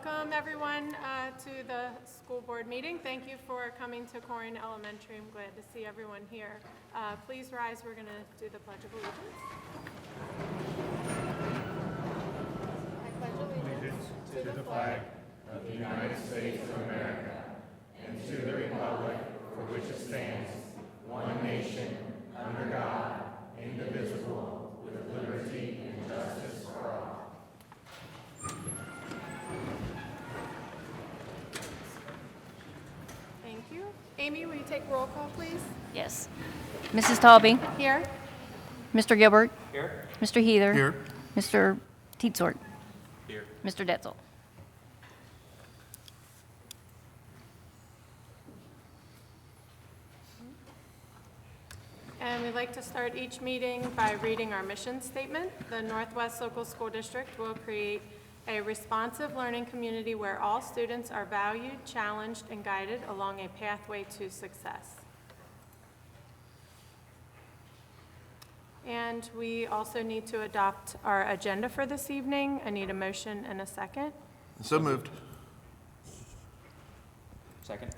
Welcome, everyone, to the school board meeting. Thank you for coming to Colerain Elementary. I'm glad to see everyone here. Please rise. We're going to do the Pledge of Allegiance. I pledge allegiance to the flag of the United States of America and to the republic for which it stands, one nation, under God, indivisible, with liberty and justice for all. Thank you. Amy, will you take roll call, please? Yes. Mrs. Taubing. Here. Mr. Gilbert. Here. Mr. Heather. Here. Mr. Teetsort. Here. Mr. Detzel. And we'd like to start each meeting by reading our mission statement. The Northwest Local School District will create a responsive learning community where all students are valued, challenged, and guided along a pathway to success. And we also need to adopt our agenda for this evening. I need a motion and a second. So moved. Second.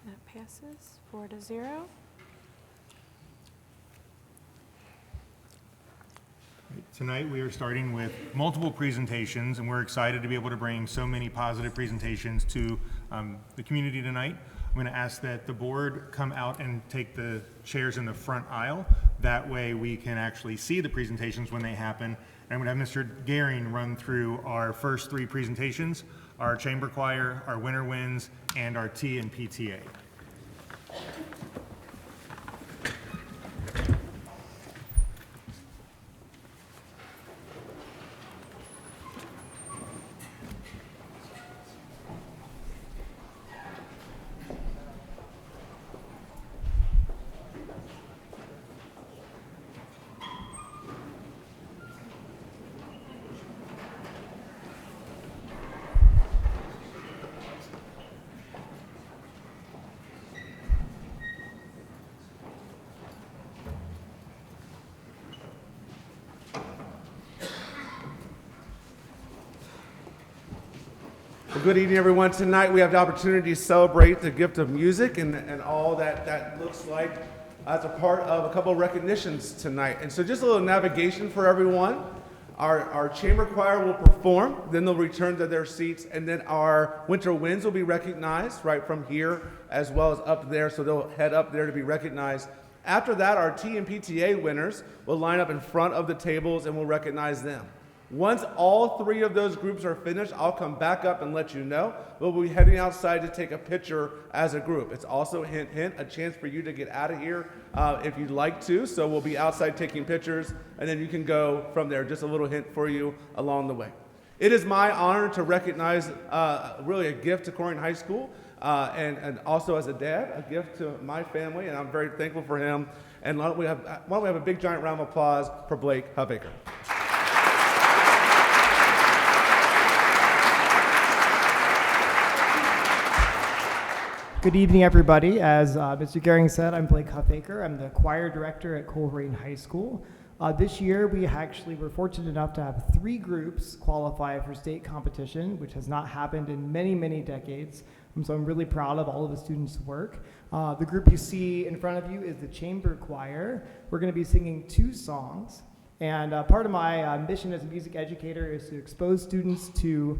That passes 4-0. Tonight we are starting with multiple presentations, and we're excited to be able to bring so many positive presentations to the community tonight. I'm going to ask that the board come out and take the chairs in the front aisle. That way we can actually see the presentations when they happen. And I'm going to have Mr. Gehring run through our first three presentations, our chamber choir, our winter winds, and our T and PTA. Well, good evening, everyone. Tonight we have the opportunity to celebrate the gift of music and all that looks like as a part of a couple of recognitions tonight. And so just a little navigation for everyone. Our chamber choir will perform, then they'll return to their seats, and then our winter winds will be recognized right from here as well as up there, so they'll head up there to be recognized. After that, our T and PTA winners will line up in front of the tables and we'll recognize them. Once all three of those groups are finished, I'll come back up and let you know. We'll be heading outside to take a picture as a group. It's also, hint, hint, a chance for you to get out of here if you'd like to. So we'll be outside taking pictures, and then you can go from there. Just a little hint for you along the way. It is my honor to recognize really a gift to Colerain High School, and also as a dad, a gift to my family, and I'm very thankful for him. And why don't we have a big giant round of applause for Blake Huffaker. Good evening, everybody. As Mr. Gehring said, I'm Blake Huffaker. I'm the choir director at Colerain High School. This year, we actually were fortunate enough to have 3 groups qualify for state competition, which has not happened in many, many decades. So I'm really proud of all of the students' work. The group you see in front of you is the chamber choir. We're going to be singing 2 songs. And part of my mission as a music educator is to expose students to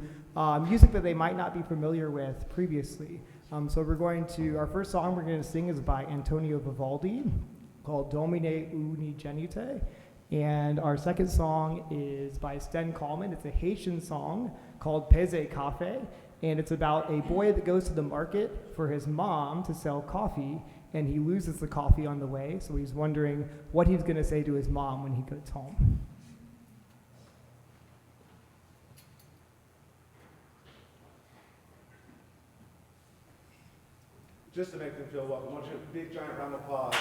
music that they might not be familiar with previously. So our first song we're going to sing is by Antonio Vivaldi, called Domine Unigenite. And our second song is by Sten Coleman. It's a Haitian song called Peze Cafe. And it's about a boy that goes to the market for his mom to sell coffee, and he loses the coffee on the way. So he's wondering what he's going to say to his mom when he gets home. Just to make them feel welcome, I want you a big giant round of applause.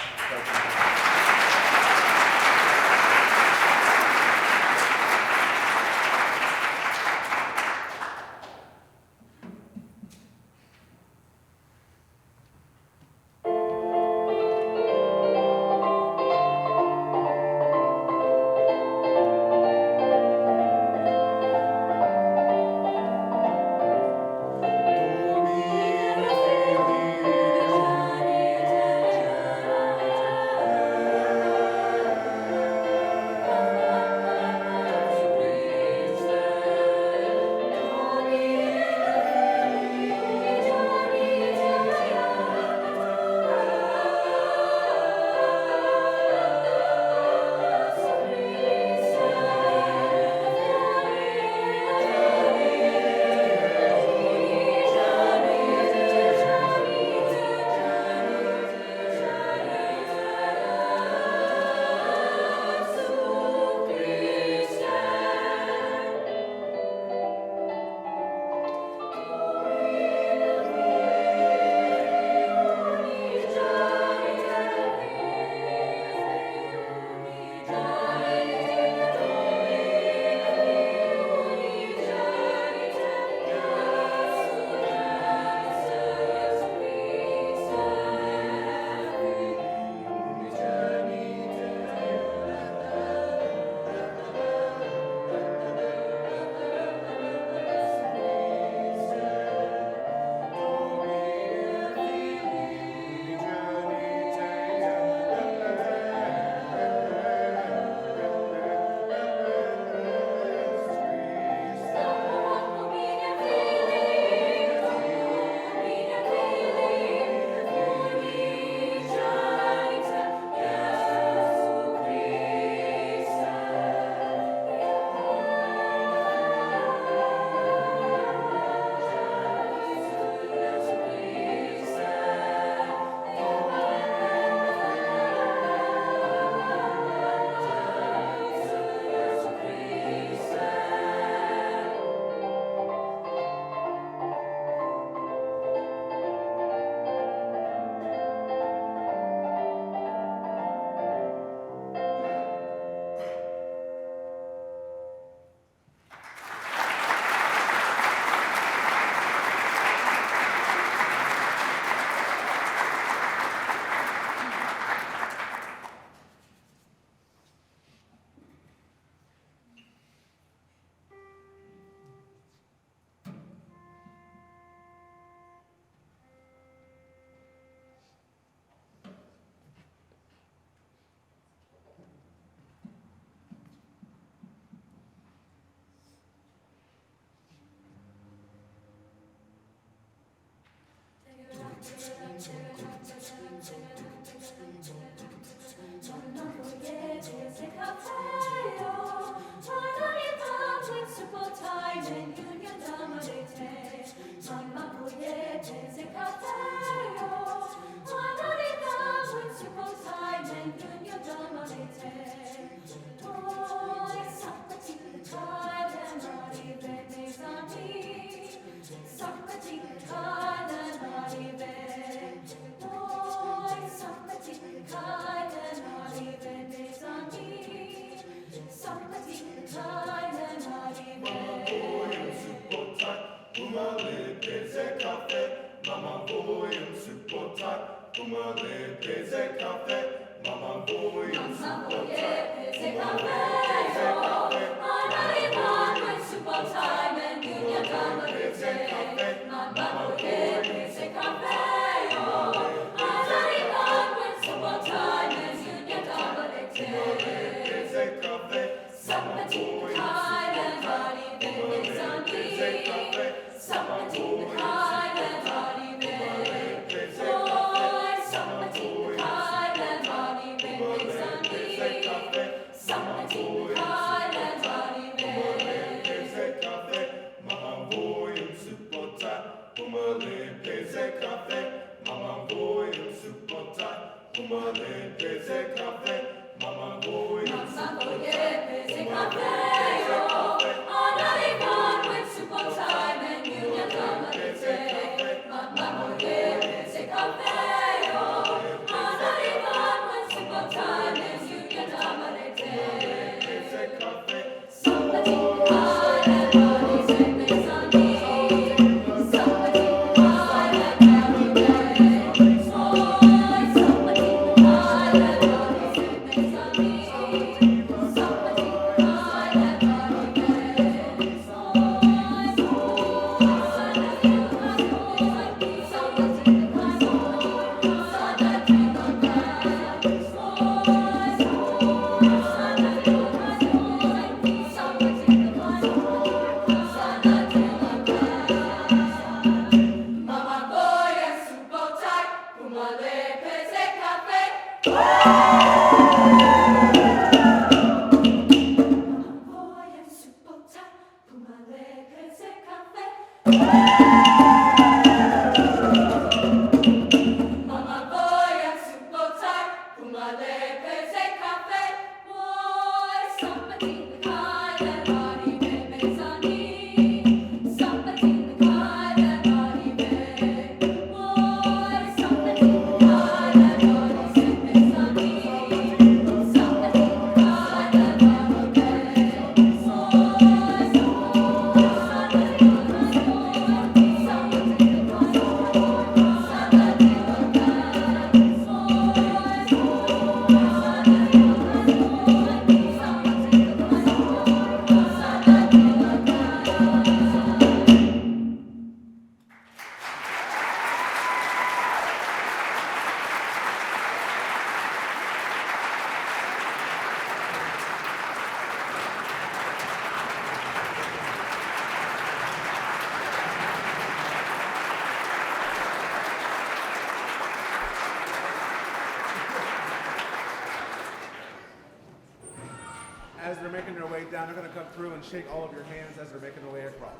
As they're making their way down, they're going to come through and shake all of your hands as they're making their way across.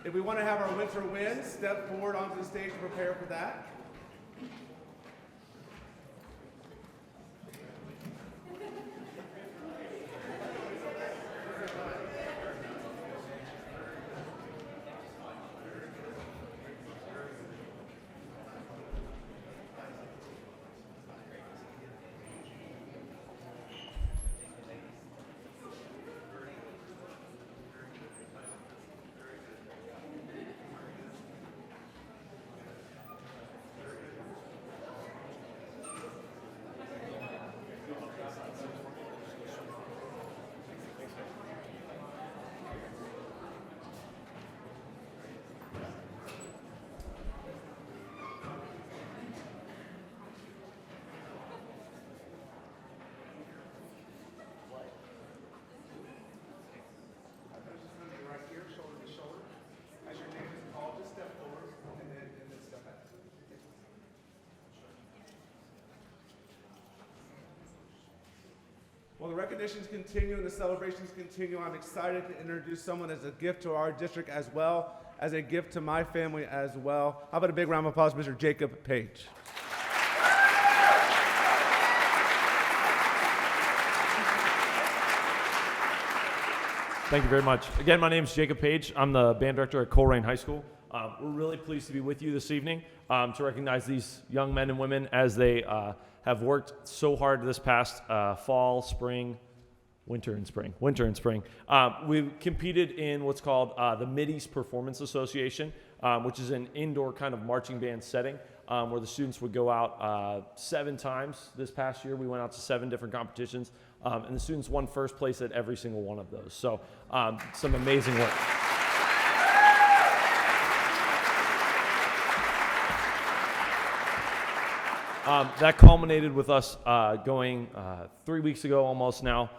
If we want to have our winter wind, step forward onto the stage to prepare for that. recognitions continue and the celebrations continue, I'm excited to introduce someone as a gift to our district as well as a gift to my family as well. How about a big round of applause, Mr. Jacob Page. Thank you very much. Again, my name is Jacob Page. I'm the band director at Colerain High School. We're really pleased to be with you this evening to recognize these young men and women as they have worked so hard this past fall, spring, winter and spring. We competed in what's called the Mid-East Performance Association, which is an indoor kind of marching band setting where the students would go out 7 times. This past year, we went out to 7 different competitions, and the students won first place at every single one of those. So some amazing work. That culminated with us going 3 weeks ago almost now.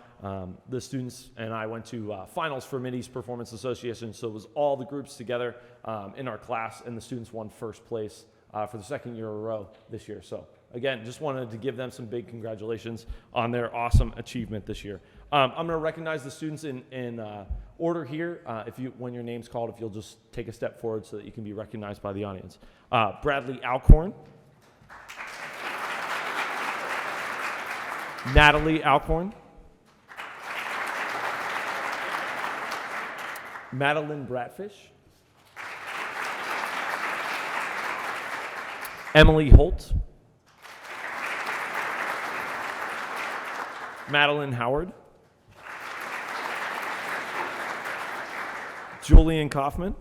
The students and I went to finals for Mid-East Performance Association, so it was all the groups together in our class, and the students won first place for the second year in a row this year. So again, just wanted to give them some big congratulations on their awesome achievement this year. I'm going to recognize the students in order here. When your name's called, if you'll just take a step forward so that you can be recognized by the audience. Bradley Alcorn. Natalie Alcorn. Madeline Bratfish. Emily Holt. Madeline Howard. Julian Kaufman.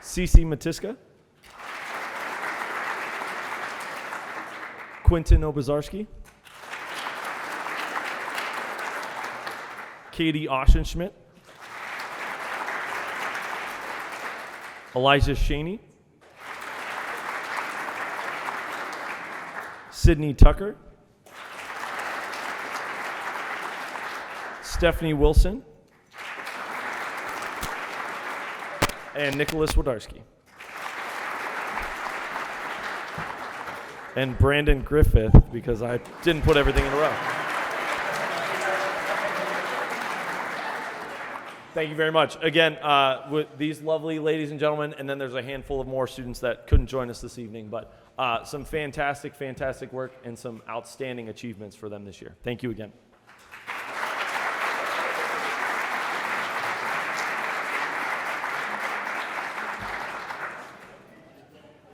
Cece Matiska. Quentin Obazarski. Katie Oschenschmidt. Elijah Shaney. Sydney Tucker. Stephanie Wilson. And Nicholas Wodarski. And Brandon Griffith, because I didn't put everything in a row. Thank you very much. Again, with these lovely ladies and gentlemen, and then there's a handful of more students that couldn't join us this evening, but some fantastic, fantastic work and some outstanding achievements for them this year. Thank you again.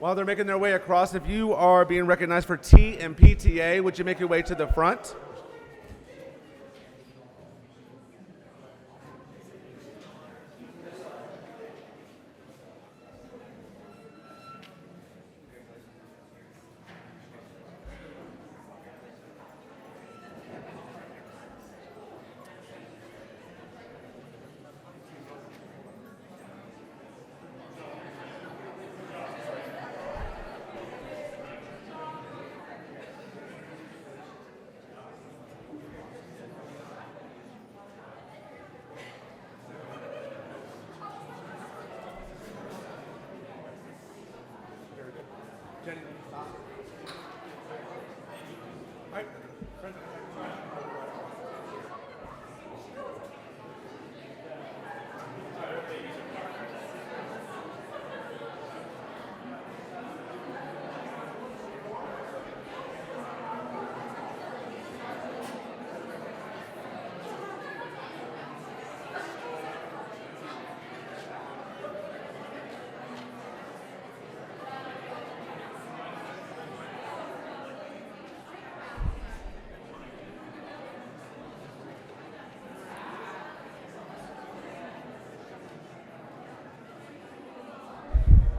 While they're making their way across, if you are being recognized for T and PTA, would you make your way to the front? Jenny, stop. All right.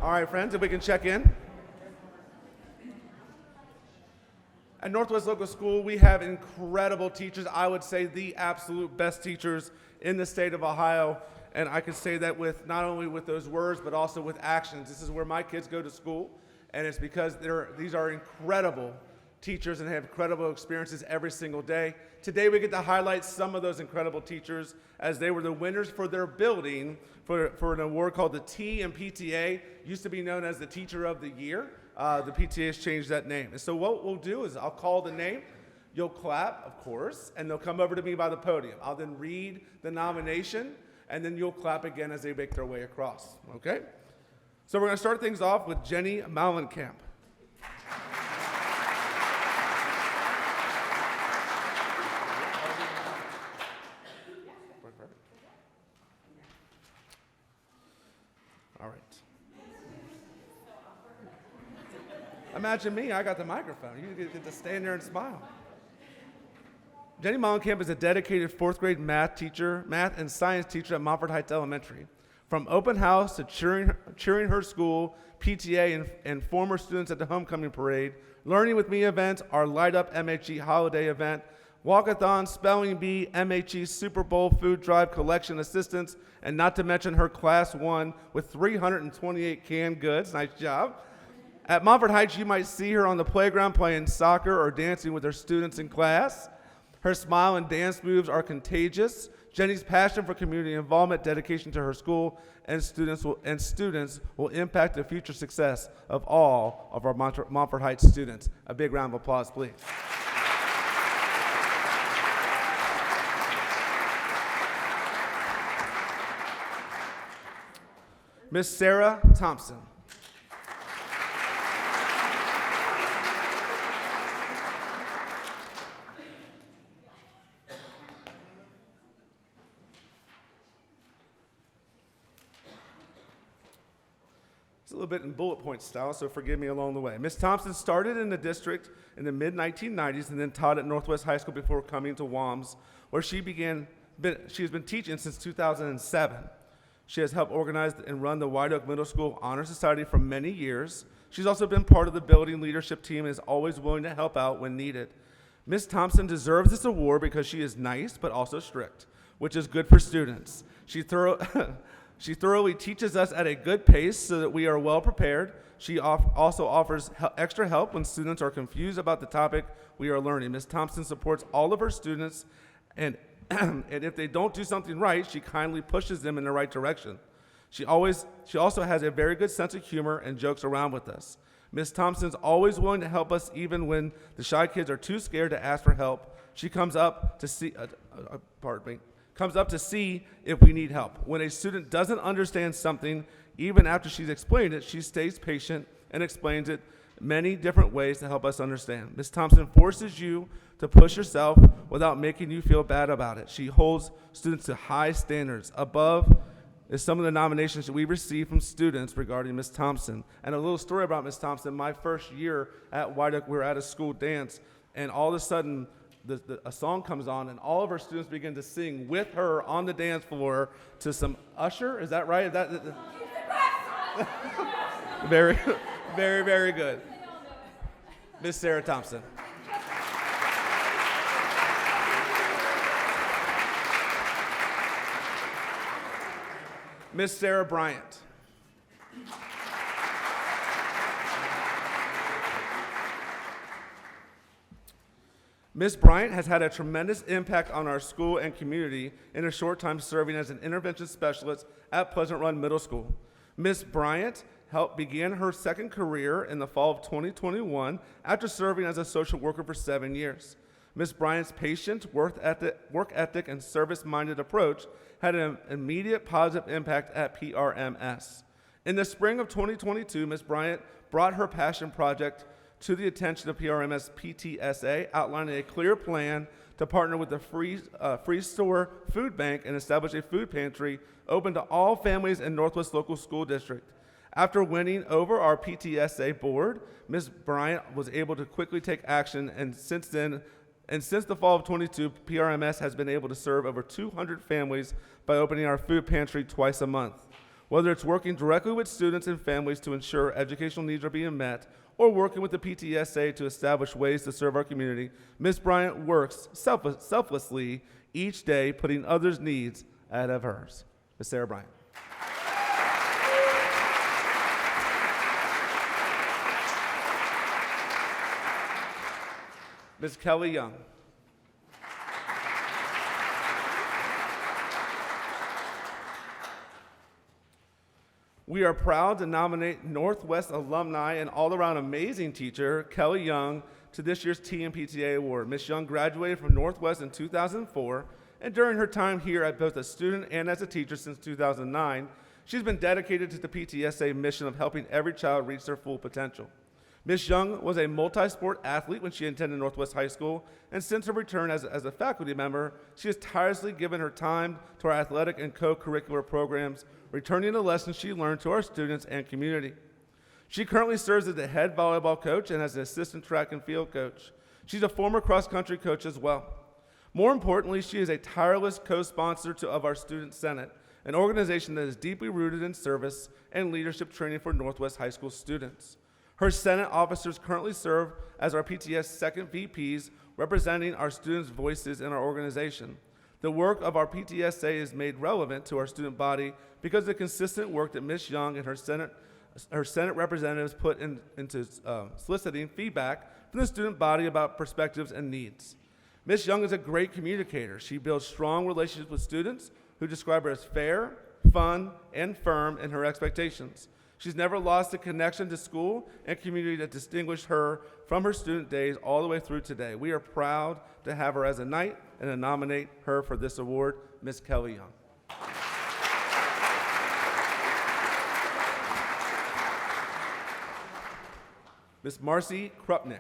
All right, friends, if we can check in. At Northwest Local School, we have incredible teachers. I would say the absolute best teachers in the state of Ohio. And I can say that with not only with those words, but also with actions. This is where my kids go to school, and it's because these are incredible teachers and have incredible experiences every single day. Today, we get to highlight some of those incredible teachers as they were the winners for their building for an award called the T and PTA, used to be known as the Teacher of the Year. the PTA has changed that name. And so what we'll do is I'll call the name, you'll clap, of course, and they'll come over to me by the podium. I'll then read the nomination, and then you'll clap again as they make their way across, okay? So we're gonna start things off with Jenny Malenkamp. All right. Imagine me, I got the microphone. You get to stand there and smile. Jenny Malenkamp is a dedicated fourth grade math and science teacher at Montford Heights Elementary. From open house to cheering her school, PTA, and former students at the homecoming parade, Learning with Me events, our Light Up MHE holiday event, walkathon, spelling bee, MHE Super Bowl food drive collection assistance, and not to mention her class 1 with 328 canned goods. Nice job. At Montford Heights, you might see her on the playground playing soccer or dancing with her students in class. Her smile and dance moves are contagious. Jenny's passion for community involvement, dedication to her school, and students will impact the future success of all of our Montford Heights students. A big round of applause, please. Miss Sarah Thompson. It's a little bit in bullet point style, so forgive me along the way. Miss Thompson started in the district in the mid-1990s and then taught at Northwest High School before coming to WAMS, where she has been teaching since 2007. She has helped organize and run the White Oak Middle School Honor Society for many years. She's also been part of the building leadership team and is always willing to help out when needed. Miss Thompson deserves this award because she is nice but also strict, which is good for students. She thoroughly teaches us at a good pace so that we are well prepared. She also offers extra help when students are confused about the topic we are learning. Ms. Thompson supports all of her students, and if they don't do something right, she kindly pushes them in the right direction. She also has a very good sense of humor and jokes around with us. Ms. Thompson's always willing to help us even when the shy kids are too scared to ask for help. She comes up to see if we need help. When a student doesn't understand something, even after she's explained it, she stays patient and explains it many different ways to help us understand. Ms. Thompson forces you to push yourself without making you feel bad about it. She holds students to high standards. Above is some of the nominations that we received from students regarding Ms. Thompson. And a little story about Ms. Thompson. My first year at White Oak, we were at a school dance, and all of a sudden, a song comes on, and all of our students begin to sing with her on the dance floor to some Usher. Is that right? Very, very, very good. Miss Sarah Thompson. Miss Sarah Bryant. Ms. Bryant has had a tremendous impact on our school and community in a short time serving as an intervention specialist at Pleasant Run Middle School. Ms. Bryant began her second career in the fall of 2021 after serving as a social worker for 7 years. Ms. Bryant's patient, work ethic, and service-minded approach had an immediate positive impact at PRMS. In the spring of 2022, Ms. Bryant brought her passion project to the attention of PRMS PTSA, outlining a clear plan to partner with the Free Store Food Bank and establish a food pantry open to all families in Northwest Local School District. After winning over our PTSA board, Ms. Bryant was able to quickly take action, and since the fall of 22, PRMS has been able to serve over 200 families by opening our food pantry twice a month. Whether it's working directly with students and families to ensure educational needs are being met, or working with the PTSA to establish ways to serve our community, Ms. Bryant works selflessly each day, putting others' needs ahead of hers. Ms. Sarah Bryant. Ms. Kelly Young. We are proud to nominate Northwest alumni and all-around amazing teacher, Kelly Young, to this year's TMPTA Award. Ms. Young graduated from Northwest in 2004, and during her time here as both a student and as a teacher since 2009, she's been dedicated to the PTSA mission of helping every child reach their full potential. Ms. Young was a multi-sport athlete when she attended Northwest High School, and since her return as a faculty member, she has tirelessly given her time to our athletic and co-curricular programs, returning the lessons she learned to our students and community. She currently serves as the head volleyball coach and as an assistant track and field coach. She's a former cross-country coach as well. More importantly, she is a tireless co-sponsor of our Student Senate, an organization that is deeply rooted in service and leadership training for Northwest High School students. Her Senate officers currently serve as our PTS second VPs, representing our students' voices in our organization. The work of our PTSA is made relevant to our student body because of the consistent work that Ms. Young and her Senate representatives put into soliciting feedback from the student body about perspectives and needs. Ms. Young is a great communicator. She builds strong relationships with students who describe her as fair, fun, and firm in her expectations. She's never lost the connection to school and community that distinguished her from her student days all the way through today. We are proud to have her as a Knight and to nominate her for this award, Ms. Kelly Young. Ms. Marcy Krupnick.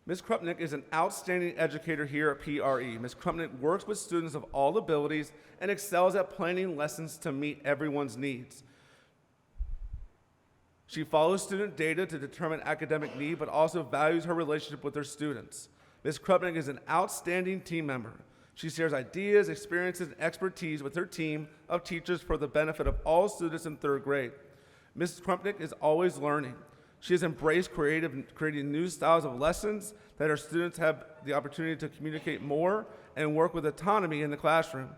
Ms. Krupnick is an outstanding educator here at PRE. Ms. Krupnick works with students of all abilities and excels at planning lessons to meet everyone's needs. She follows student data to determine academic need, but also values her relationship with her students. Ms. Krupnick is an outstanding team member. She shares ideas, experiences, and expertise with her team of teachers for the benefit of all students in third grade. Ms. Krupnick is always learning. She has embraced creating new styles of lessons that her students have the opportunity to communicate more and work with autonomy in the classroom.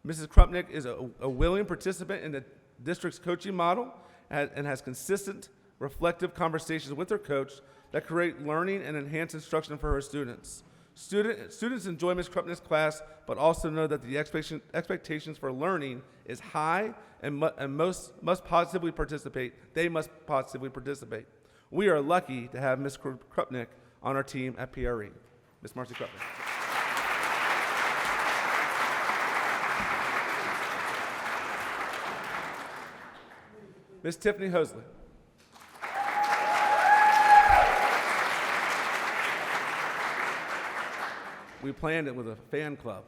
Mrs. Krupnick is a willing participant in the district's coaching model and has consistent, reflective conversations with her coach that create learning and enhance instruction for her students. Students enjoy Ms. Krupnick's class, but also know that the expectations for learning is high and must positively participate. They must positively participate. We are lucky to have Ms. Krupnick on our team at PRE. Ms. Marcy Krupnick. Ms. Tiffany Hosley. We planned it with a fan club.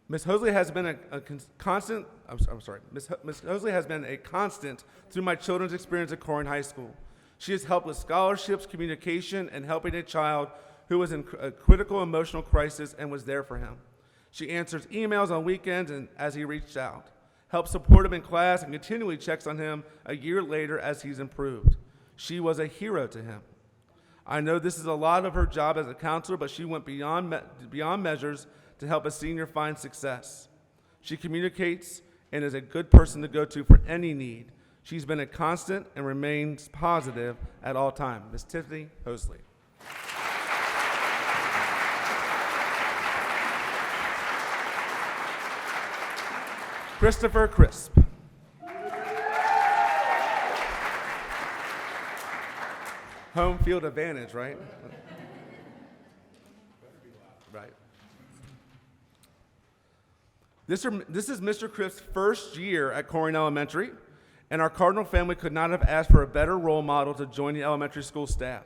Ms. Hosley has been a constant. Ms. Hosley has been a constant through my children's experience at Colerain High School. She has helped with scholarships, communication, and helping a child who was in a critical emotional crisis and was there for him. She answers emails on weekends and as he reached out, helps support him in class, and continually checks on him a year later as he's improved. She was a hero to him. I know this is a lot of her job as a counselor, but she went beyond measures to help a senior find success. She communicates and is a good person to go to for any need. She's been a constant and remains positive at all times. Ms. Tiffany Hosley. Christopher Crisp. Home field advantage, right? Right. This is Mr. Crisp's first year at Colerain Elementary, and our Cardinal family could not have asked for a better role model to join the elementary school staff.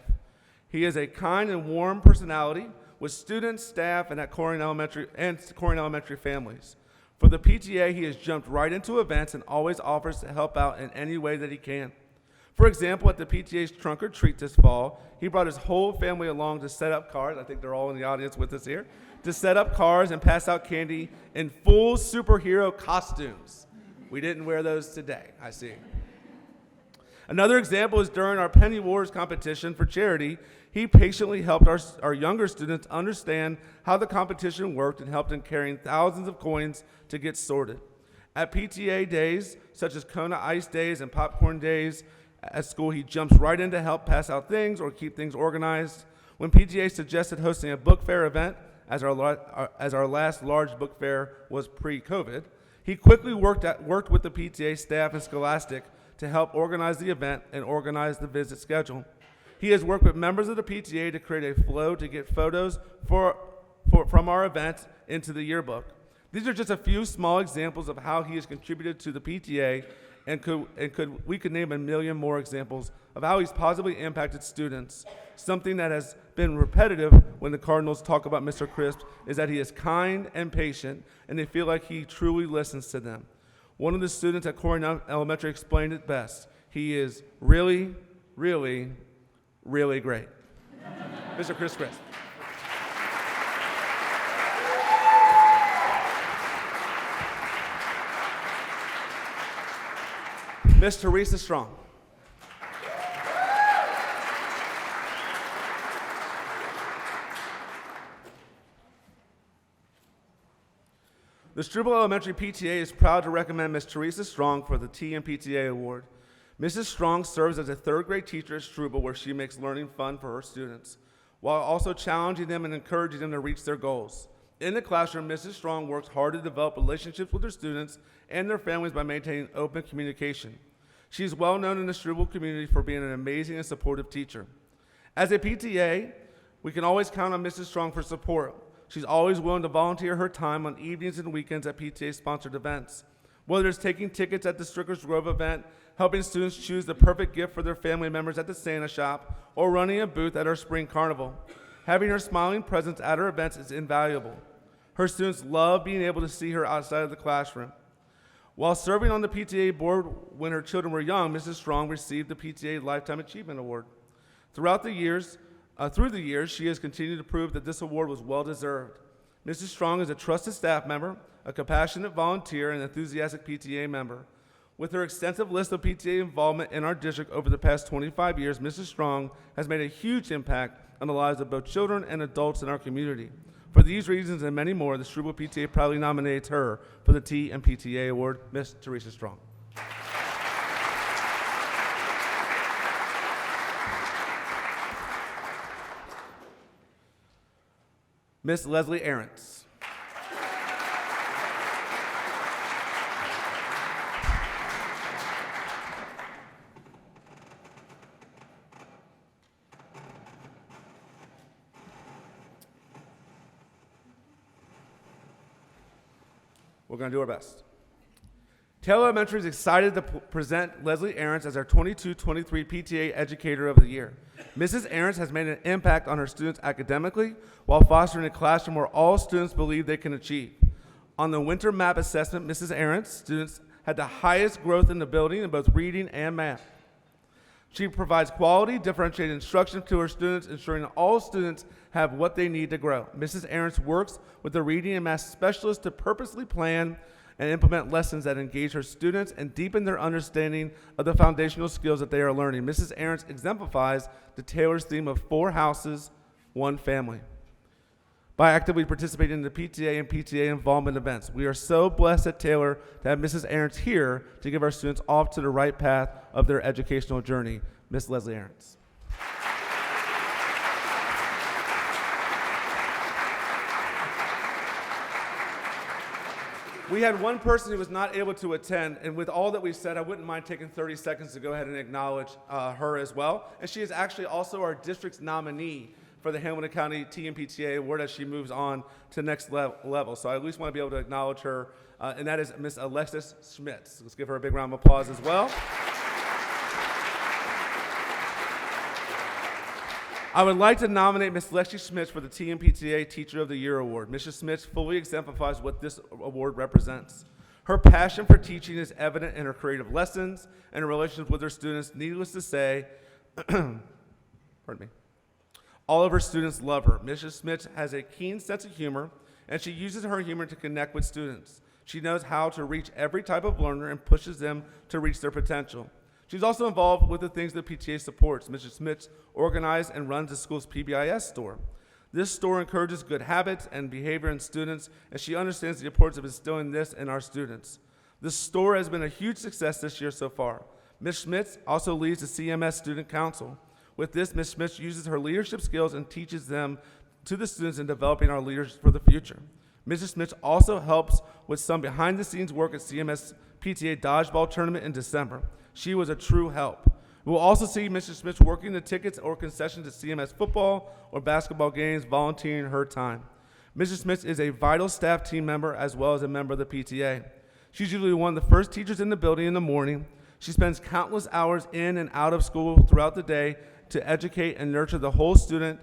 He is a kind and warm personality with students, staff, and Colerain Elementary families. For the PTA, he has jumped right into events and always offers to help out in any way that he can. For example, at the PTA's trunk or treat this fall, he brought his whole family along to set up cars. I think they're all in the audience with us here. To set up cars and pass out candy in full superhero costumes. We didn't wear those today, I see. Another example is during our Penny Wars competition for charity, he patiently helped our younger students understand how the competition worked and helped in carrying thousands of coins to get sorted. At PTA days, such as Kona Ice Days and Popcorn Days, at school, he jumps right in to help pass out things or keep things organized. When PTA suggested hosting a book fair event, as our last large book fair was pre-COVID, he quickly worked with the PTA staff and Scholastic to help organize the event and organize the visit schedule. He has worked with members of the PTA to create a flow to get photos from our event into the yearbook. These are just a few small examples of how he has contributed to the PTA, and we could name a million more examples of how he's positively impacted students. Something that has been repetitive when the Cardinals talk about Mr. Crisp is that he is kind and patient, and they feel like he truly listens to them. One of the students at Colerain Elementary explained it best. He is really, really, really great. Mr. Chris Crisp. Miss Teresa Strong. The Struble Elementary PTA is proud to recommend Miss Teresa Strong for the TMPTA Award. Mrs. Strong serves as a third grade teacher at Struble, where she makes learning fun for her students, while also challenging them and encouraging them to reach their goals. In the classroom, Mrs. Strong works hard to develop relationships with her students and their families by maintaining open communication. She is well known in the Struble community for being an amazing and supportive teacher. As a PTA, we can always count on Mrs. Strong for support. She's always willing to volunteer her time on evenings and weekends at PTA-sponsored events. Whether it's taking tickets at the Strickers Grove event, helping students choose the perfect gift for their family members at the Santa shop, or running a booth at our spring carnival, having her smiling presence at her events is invaluable. Her students love being able to see her outside of the classroom. While serving on the PTA board when her children were young, Mrs. Strong received the PTA Lifetime Achievement Award. Through the years, she has continued to prove that this award was well-deserved. Mrs. Strong is a trusted staff member, a compassionate volunteer, and enthusiastic PTA member. With her extensive list of PTA involvement in our district over the past 25 years, Mrs. Strong has made a huge impact on the lives of both children and adults in our community. For these reasons and many more, the Struble PTA proudly nominates her for the TMPTA Award, Miss Teresa Strong. Miss Leslie Arentz. We're going to do our best. Taylor Elementary is excited to present Leslie Arentz as our 22-23 PTA Educator of the Year. Mrs. Arentz has made an impact on her students academically while fostering a classroom where all students believe they can achieve. On the winter map assessment, Mrs. Arentz students had the highest growth in the building in both reading and math. She provides quality, differentiated instruction to her students, ensuring that all students have what they need to grow. Mrs. Arentz works with the reading and math specialists to purposely plan and implement lessons that engage her students and deepen their understanding of the foundational skills that they are learning. Mrs. Arentz exemplifies the Taylor's theme of 4 houses, 1 family by actively participating in the PTA and PTA involvement events. We are so blessed at Taylor to have Mrs. Arentz here to give our students off to the right path of their educational journey. Miss Leslie Arentz. We had one person who was not able to attend, and with all that we said, I wouldn't mind taking 30 seconds to go ahead and acknowledge her as well. And she is actually also our district's nominee for the Hamilton County TMPTA Award as she moves on to the next level. So I at least want to be able to acknowledge her, and that is Miss Alexis Schmitz. Let's give her a big round of applause as well. I would like to nominate Ms. Lexi Schmitz for the TMPTA Teacher of the Year Award. Mrs. Schmitz fully exemplifies what this award represents. Her passion for teaching is evident in her creative lessons and her relationships with her students. Needless to say, pardon me, all of her students love her. Mrs. Schmitz has a keen sense of humor, and she uses her humor to connect with students. She knows how to reach every type of learner and pushes them to reach their potential. She's also involved with the things that PTA supports. Mrs. Schmitz organizes and runs the school's PBIS store. This store encourages good habits and behavior in students, and she understands the importance of instilling this in our students. This store has been a huge success this year so far. Ms. Schmitz also leads the CMS Student Council. With this, Ms. Schmitz uses her leadership skills and teaches them to the students in developing our leaders for the future. Mrs. Schmitz also helps with some behind-the-scenes work at CMS PTA Dodgeball Tournament in December. She was a true help. We will also see Mrs. Schmitz working the tickets or concessions at CMS football or basketball games, volunteering her time. Mrs. Schmitz is a vital staff team member as well as a member of the PTA. She's usually one of the first teachers in the building in the morning. She spends countless hours in and out of school throughout the day to educate and nurture the whole student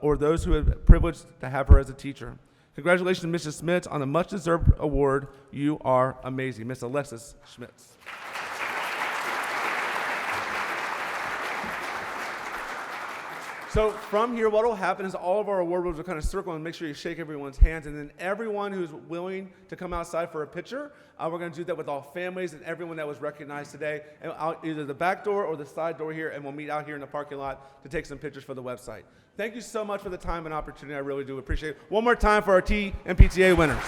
or those who have privileged to have her as a teacher. Congratulations, Mrs. Schmitz, on a much-deserved award. You are amazing. Miss Alexis Schmitz. So from here, what will happen is all of our award winners will kind of circle and make sure you shake everyone's hands, and then everyone who's willing to come outside for a picture, we're going to do that with all families and everyone that was recognized today, and out either the back door or the side door here, and we'll meet out here in the parking lot to take some pictures for the website. Thank you so much for the time and opportunity. I really do appreciate it. One more time for our T and PTA winners.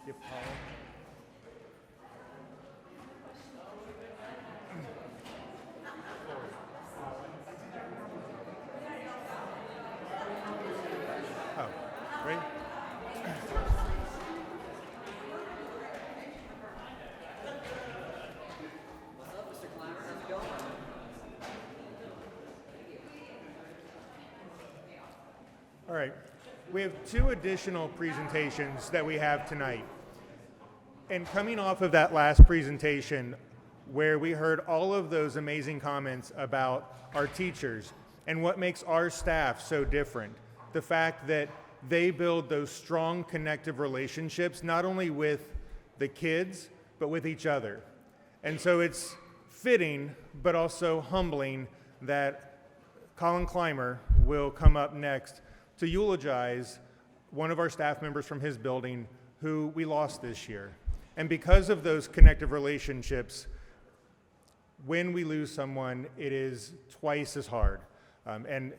Give Paul. Oh, great. All right, we have two additional presentations that we have tonight. And coming off of that last presentation, where we heard all of those amazing comments about our teachers and what makes our staff so different, the fact that they build those strong connective relationships, not only with the kids, but with each other. And so it's fitting, but also humbling that Colin Clymer will come up next to eulogize one of our staff members from his building who we lost this year. And because of those connective relationships, when we lose someone, it is twice as hard. And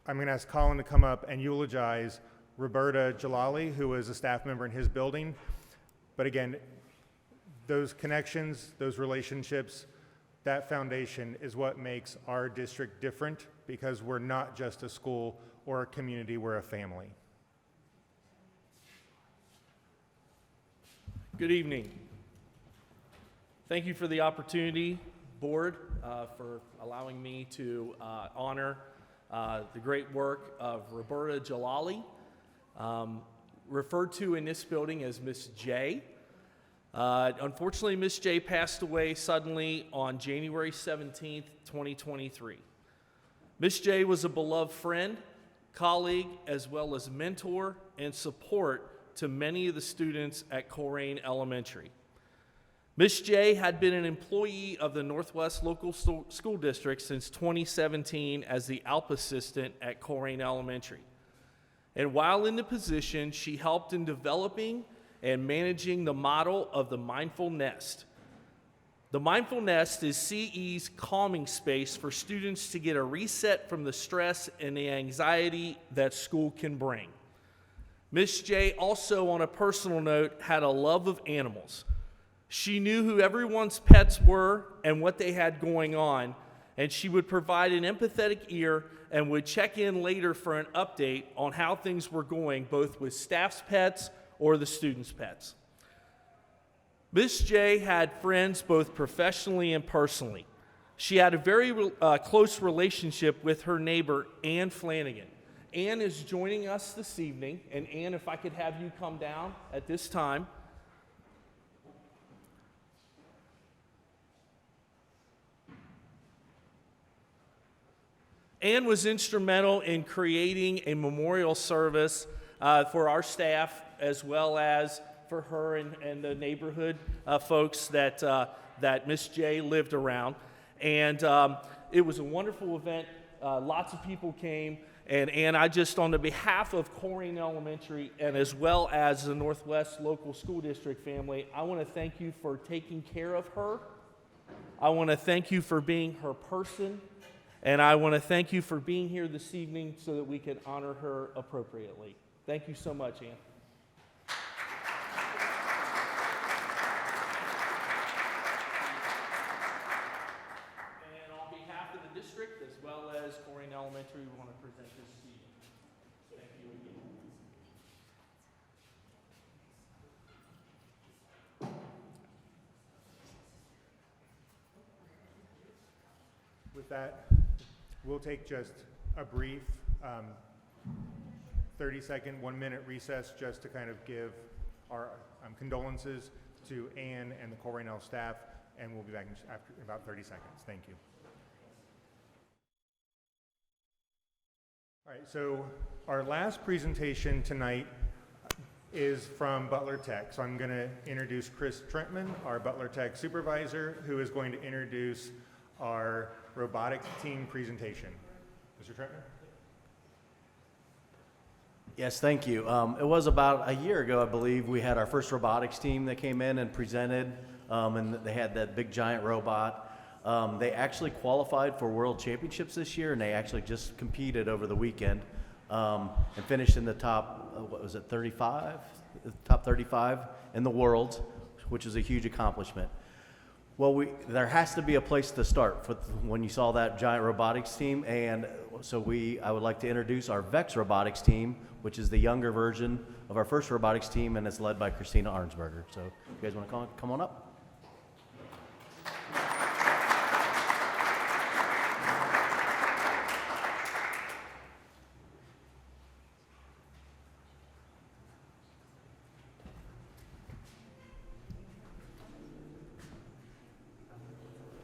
I'm going to ask Colin to come up and eulogize Roberta Jalali, who was a staff member in his building. But again, those connections, those relationships, that foundation is what makes our district different, because we're not just a school or a community, we're a family. Good evening. Thank you for the opportunity, board, for allowing me to honor the great work of Roberta Jalali, referred to in this building as Miss J. Unfortunately, Miss J passed away suddenly on January 17th, 2023. Miss J was a beloved friend, colleague, as well as mentor and support to many of the students at Colerain Elementary. Miss J had been an employee of the Northwest Local School District since 2017 as the ALP assistant at Colerain Elementary. And while in the position, she helped in developing and managing the model of the Mindful Nest. The Mindful Nest is CE's calming space for students to get a reset from the stress and the anxiety that school can bring. Miss J also, on a personal note, had a love of animals. She knew who everyone's pets were and what they had going on, and she would provide an empathetic ear and would check in later for an update on how things were going, both with staff's pets or the students' pets. Miss J had friends both professionally and personally. She had a very close relationship with her neighbor, Ann Flanagan. Ann is joining us this evening, and Ann, if I could have you come down at this time. Ann was instrumental in creating a memorial service for our staff, as well as for her and the neighborhood folks that Miss J lived around. And it was a wonderful event. Lots of people came. And I just, on the behalf of Colerain Elementary and as well as the Northwest Local School District family, I want to thank you for taking care of her. I want to thank you for being her person. And I want to thank you for being here this evening so that we can honor her appropriately. Thank you so much, Ann. And on behalf of the district, as well as Colerain Elementary, we want to present this to you. Thank you again. With that, we'll take just a brief 30-second, 1-minute recess just to kind of give our condolences to Ann and the Colerain L staff, and we'll be back after about 30 seconds. Thank you. All right, so our last presentation tonight is from Butler Tech. So I'm going to introduce Chris Trentman, our Butler Tech supervisor, who is going to introduce our robotic team presentation. Mr. Trentman? Yes, thank you. It was about a year ago, I believe, we had our first robotics team that came in and presented, and they had that big giant robot. They actually qualified for World Championships this year, and they actually just competed over the weekend and finished in the top, what was it, 35? Top 35 in the world, which is a huge accomplishment. Well, there has to be a place to start when you saw that giant robotics team, and so I would like to introduce our VEX robotics team, which is the younger version of our first robotics team, and it's led by Christina Arnsberger. So you guys want to come on up?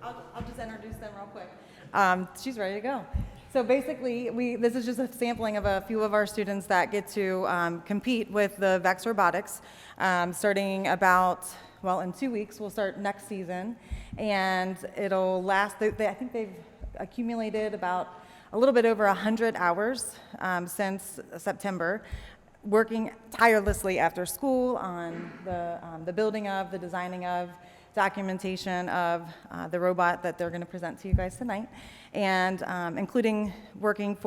I'll just introduce them real quick. She's ready to go. So basically, this is just a sampling of a few of our students that get to compete with the VEX Robotics, starting about, well, in 2 weeks. We'll start next season, and it'll last, I think they've accumulated about a little bit over 100 hours since September, working tirelessly after school on the building of, the designing of, documentation of the robot that they're going to present to you guys tonight, and including working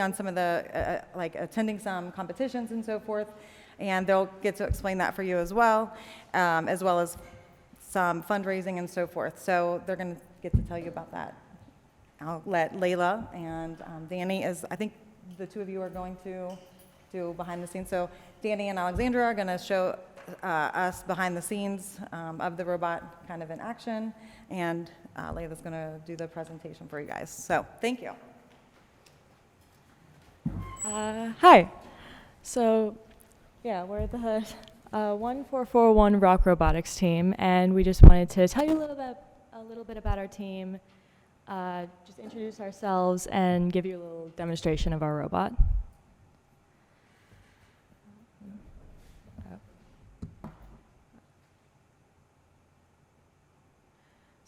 on some of the like attending some competitions and so forth, and they'll get to explain that for you as well as some fundraising and so forth. So they're going to get to tell you about that. I'll let Layla and Danny, I think the two of you are going to do behind the scenes. So Danny and Alexandra are going to show us behind the scenes of the robot kind of in action, and Layla's going to do the presentation for you guys. So thank you. Hi. So yeah, we're the 1441 Rock Robotics team, and we just wanted to tell you a little bit about our team, just introduce ourselves, and give you a little demonstration of our robot.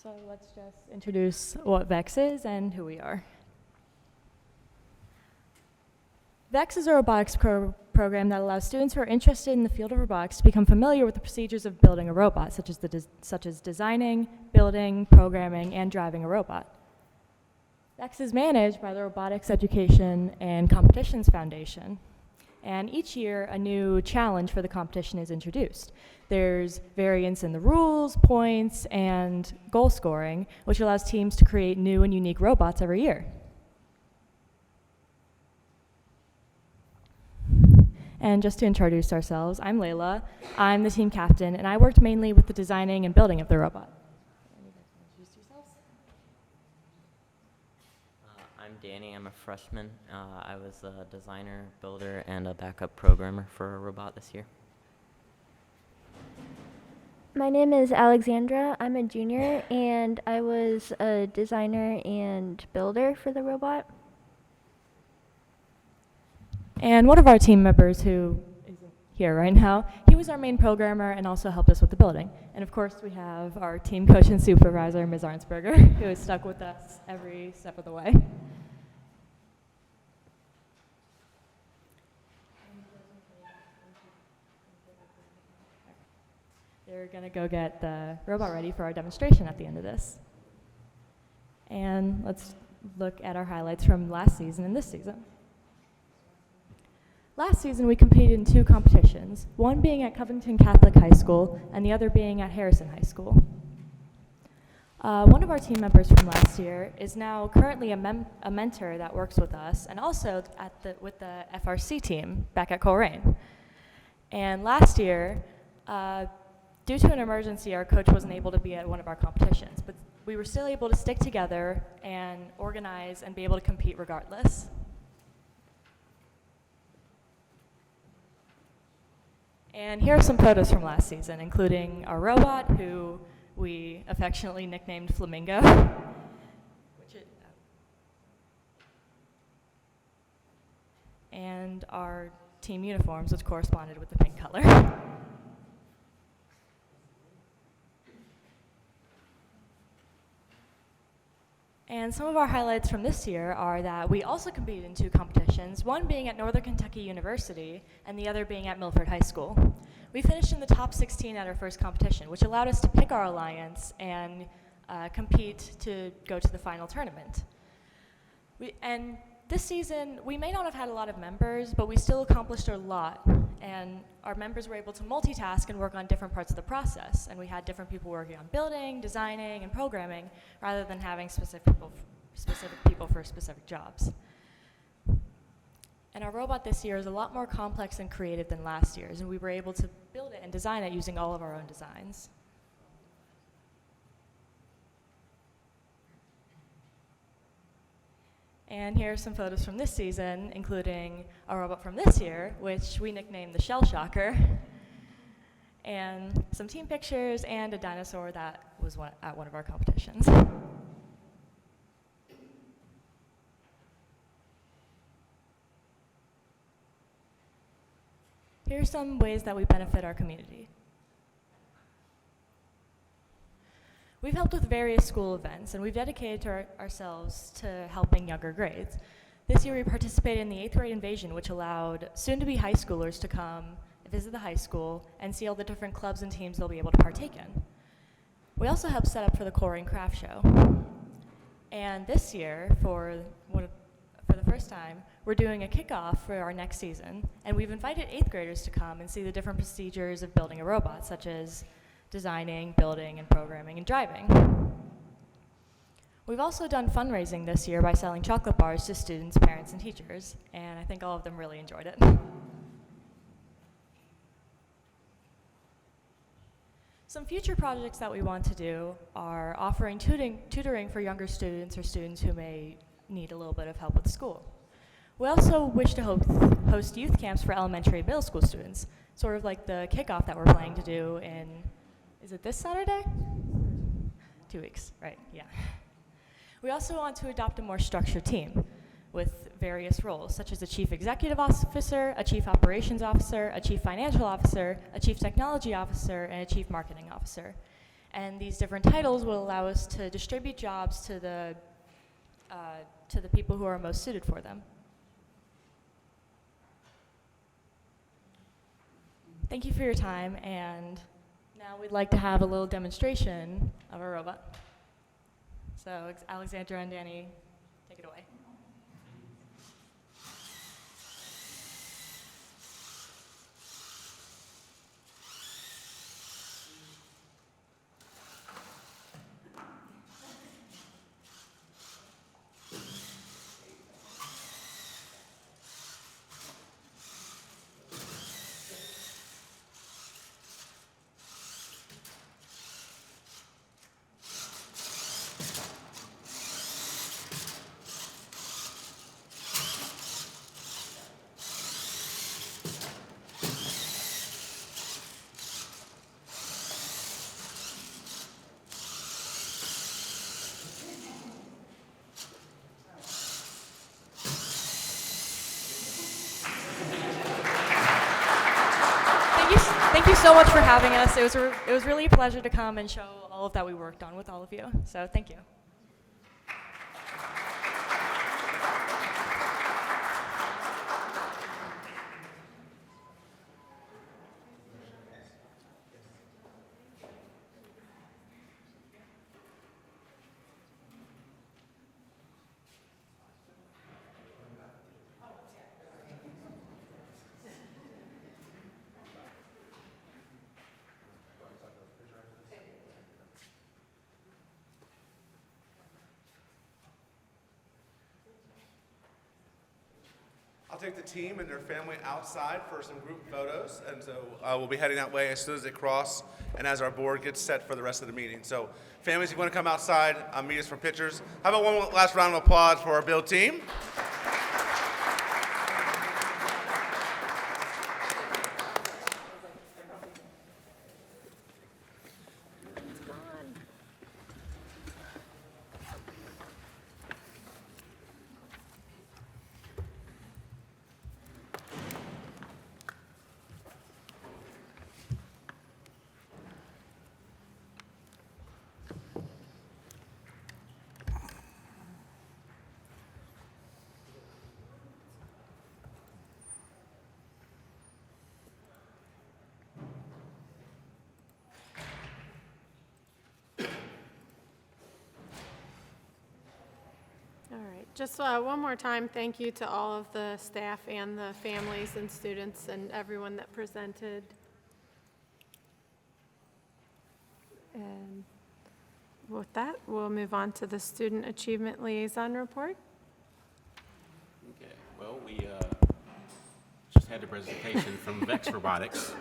So let's just introduce what VEX is and who we are. VEX is a robotics program that allows students who are interested in the field of robotics to become familiar with the procedures of building a robot, such as designing, building, programming, and driving a robot. VEX is managed by the Robotics Education and Competitions Foundation, and each year a new challenge for the competition is introduced. There's variance in the rules, points, and goal scoring, which allows teams to create new and unique robots every year. And just to introduce ourselves, I'm Layla. I'm the team captain, and I worked mainly with the designing and building of the robot. I'm Danny. I'm a freshman. I was a designer, builder, and a backup programmer for a robot this year. My name is Alexandra. I'm a junior, and I was a designer and builder for the robot. And one of our team members who isn't here right now, he was our main programmer and also helped us with the building. And of course, we have our team coach and supervisor, Ms. Arnsberger, who has stuck with us every step of the way. They're gonna go get the robot ready for our demonstration at the end of this. And let's look at our highlights from last season and this season. Last season, we competed in 2 competitions, one being at Covington Catholic High School and the other being at Harrison High School. One of our team members from last year is now currently a mentor that works with us and also with the FRC team back at Colerain. And last year, due to an emergency, our coach wasn't able to be at one of our competitions, but we were still able to stick together and organize and be able to compete regardless. And here are some photos from last season, including our robot, who we affectionately nicknamed Flamingo. And our team uniforms, which corresponded with the pink color. And some of our highlights from this year are that we also competed in 2 competitions, one being at Northern Kentucky University and the other being at Milford High School. We finished in the top 16 at our first competition, which allowed us to pick our alliance and compete to go to the final tournament. And this season, we may not have had a lot of members, but we still accomplished a lot. And our members were able to multitask and work on different parts of the process. And we had different people working on building, designing, and programming, rather than having specific people for specific jobs. And our robot this year is a lot more complex and creative than last year's, and we were able to build it and design it using all of our own designs. And here are some photos from this season, including a robot from this year, which we nicknamed the Shell Shocker, and some team pictures and a dinosaur that was at one of our competitions. Here are some ways that we benefit our community. We've helped with various school events, and we've dedicated ourselves to helping younger grades. This year we participated in the 8th grade invasion, which allowed soon-to-be high schoolers to come visit the high school and see all the different clubs and teams they'll be able to partake in. We also helped set up for the Colerain Craft Show. And this year, for the first time, we're doing a kickoff for our next season, and we've invited 8th graders to come and see the different procedures of building a robot, such as designing, building, and programming, and driving. We've also done fundraising this year by selling chocolate bars to students, parents, and teachers, and I think all of them really enjoyed it. Some future projects that we want to do are offering tutoring for younger students or students who may need a little bit of help with school. We also wish to host youth camps for elementary and middle school students, sort of like the kickoff that we're planning to do in, is it this Saturday? 2 weeks, right, yeah. We also want to adopt a more structured team with various roles, such as a chief executive officer, a chief operations officer, a chief financial officer, a chief technology officer, and a chief marketing officer. And these different titles will allow us to distribute jobs to the people who are most suited for them. thank you for your time, and now we'd like to have a little demonstration of a robot. So Alexandra and Danny, take it away. Thank you so much for having us. It was really a pleasure to come and show all of that we worked on with all of you. So thank you. I'll take the team and their family outside for some group photos, and so we'll be heading that way as soon as they cross and as our board gets set for the rest of the meeting. So families, if you want to come outside, meet us for pictures. How about one last round of applause for our build team? All right, just one more time, thank you to all of the staff and the families and students and everyone that presented. And with that, we'll move on to the Student Achievement Liaison Report. Okay, well, we just had a presentation from Vex Robotics,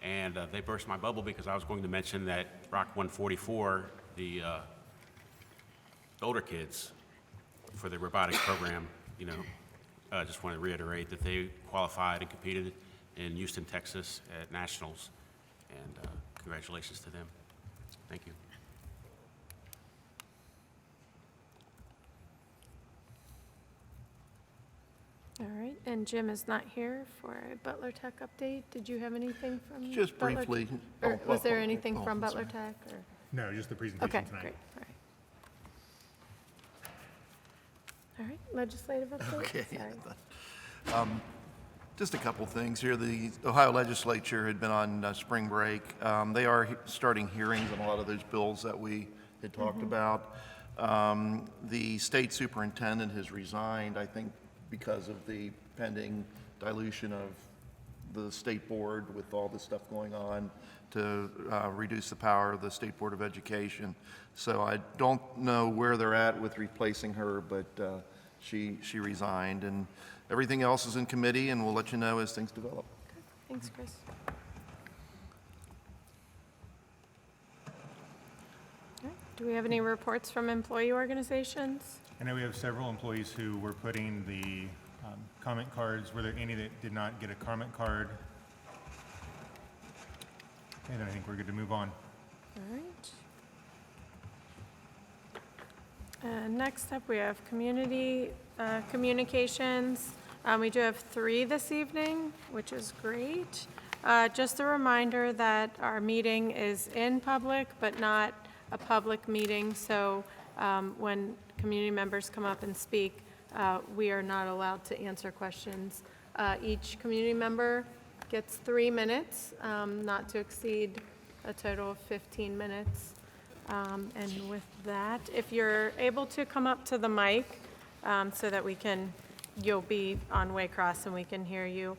and they burst my bubble because I was going to mention that Rock 144, the older kids for the robotics program, just want to reiterate that they qualified and competed in Houston, Texas at nationals, and congratulations to them. Thank you. All right, and Jim is not here for a Butler Tech update. Did you have anything from Just Butler briefly. Tech? Or was there anything from Butler Tech? Or? No, just the presentation Okay, tonight. great, all right. All right, legislative update? Okay. Sorry. Just a couple things here. The Ohio legislature had been on spring break. They are starting hearings on a lot of those bills that we had talked about. The state superintendent has resigned, I think, because of the pending dilution of the state board with all this stuff going on to reduce the power of the State Board of Education. So I don't know where they're at with replacing her, but she resigned. And everything else is in committee, and we'll let you know as things develop. Okay, thanks, Chris. All right, do we have any reports from employee organizations? I know we have several employees who were putting the comment cards. Were there any that did not get a comment card? Okay, then I think we're good to move on. All right. Next up, we have community communications. We do have 3 this evening, which is great. Just a reminder that our meeting is in public, but not a public meeting. So when community members come up and speak, we are not allowed to answer questions. Each community member gets 3 minutes, not to exceed a total of 15 minutes. And with that, if you're able to come up to the mic so that you'll be on Waycross and we can hear you.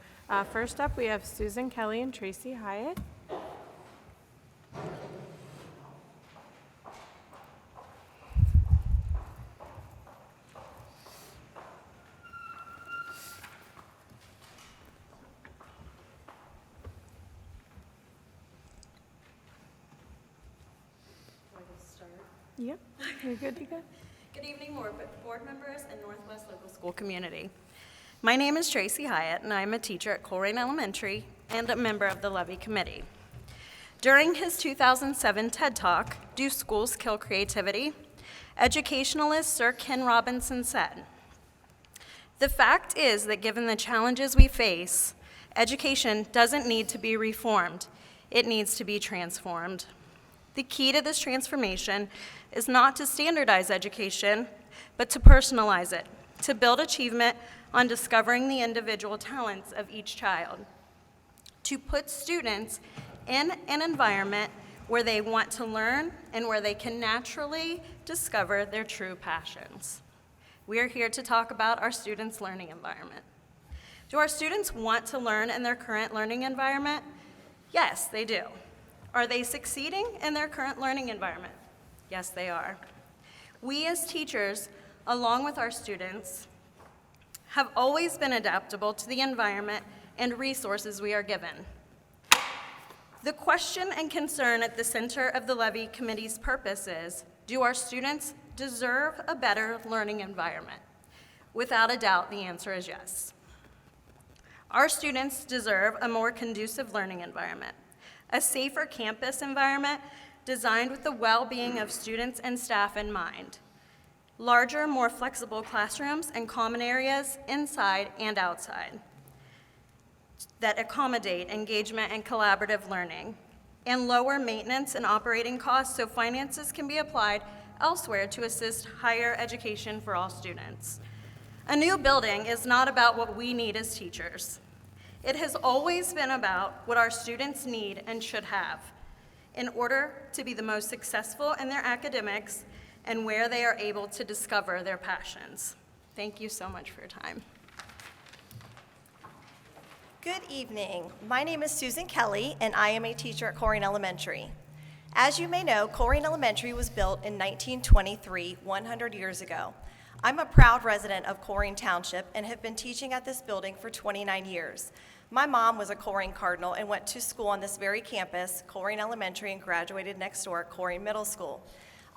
First up, we have Susan Kelly and Tracy Hyatt. Yep, you're good to go. Good evening, board members and Northwest Local School community. My name is Tracy Hyatt, and I'm a teacher at Colerain Elementary and a member of the Levy Committee. During his 2007 TED Talk, Do Schools Kill Creativity?, educationalist Sir Ken Robinson said, "The fact is that given the challenges we face, education doesn't need to be reformed, it needs to be transformed. The key to this transformation is not to standardize education, but to personalize it, to build achievement on discovering the individual talents of each child, to put students in an environment where they want to learn and where they can naturally discover their true passions." We are here to talk about our students' learning environment. Do our students want to learn in their current learning environment? Yes, they do. Are they succeeding in their current learning environment? Yes, they are. We as teachers, along with our students, have always been adaptable to the environment and resources we are given. The question and concern at the center of the Levy Committee's purpose is, do our students deserve a better learning environment? Without a doubt, the answer is yes. Our students deserve a more conducive learning environment, a safer campus environment designed with the well-being of students and staff in mind, larger, more flexible classrooms and common areas inside and outside that accommodate engagement and collaborative learning, and lower maintenance and operating costs so finances can be applied elsewhere to assist higher education for all students. A new building is not about what we need as teachers. It has always been about what our students need and should have in order to be the most successful in their academics and where they are able to discover their passions. Thank you so much for your time. Good evening. My name is Susan Kelly, and I am a teacher at Colerain Elementary. As you may know, Colerain Elementary was built in 1923, 100 years ago. I'm a proud resident of Colerain Township and have been teaching at this building for 29 years. My mom was a Colerain Cardinal and went to school on this very campus, Colerain Elementary, and graduated next door at Colerain Middle School.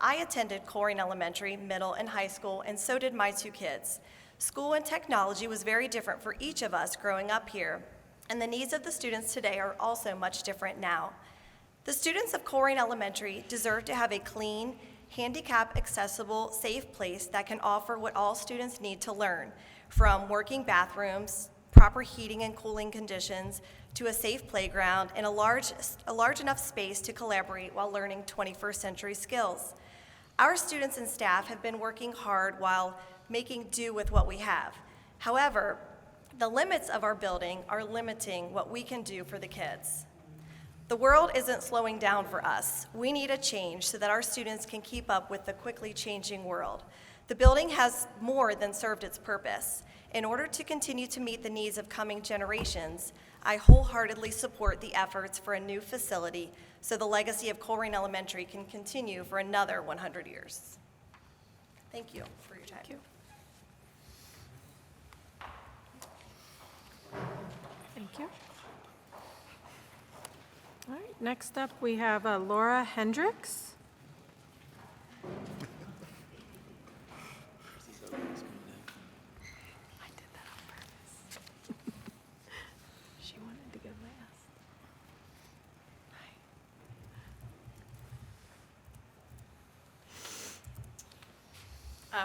I attended Colerain Elementary, middle, and high school, and so did my two kids. School and technology was very different for each of us growing up here, and the needs of the students today are also much different now. The students of Colerain Elementary deserve to have a clean, handicap-accessible, safe place that can offer what all students need to learn, from working bathrooms, proper heating and cooling conditions, to a safe playground, and a large enough space to collaborate while learning 21st century skills. Our students and staff have been working hard while making do with what we have. However, the limits of our building are limiting what we can do for the kids. The world isn't slowing down for us. We need a change so that our students can keep up with the quickly changing world. The building has more than served its purpose. In order to continue to meet the needs of coming generations, I wholeheartedly support the efforts for a new facility so the legacy of Colerain Elementary can continue for another 100 years. Thank you for your time. Thank you. Thank you. All right, next up we have Laura Hendricks.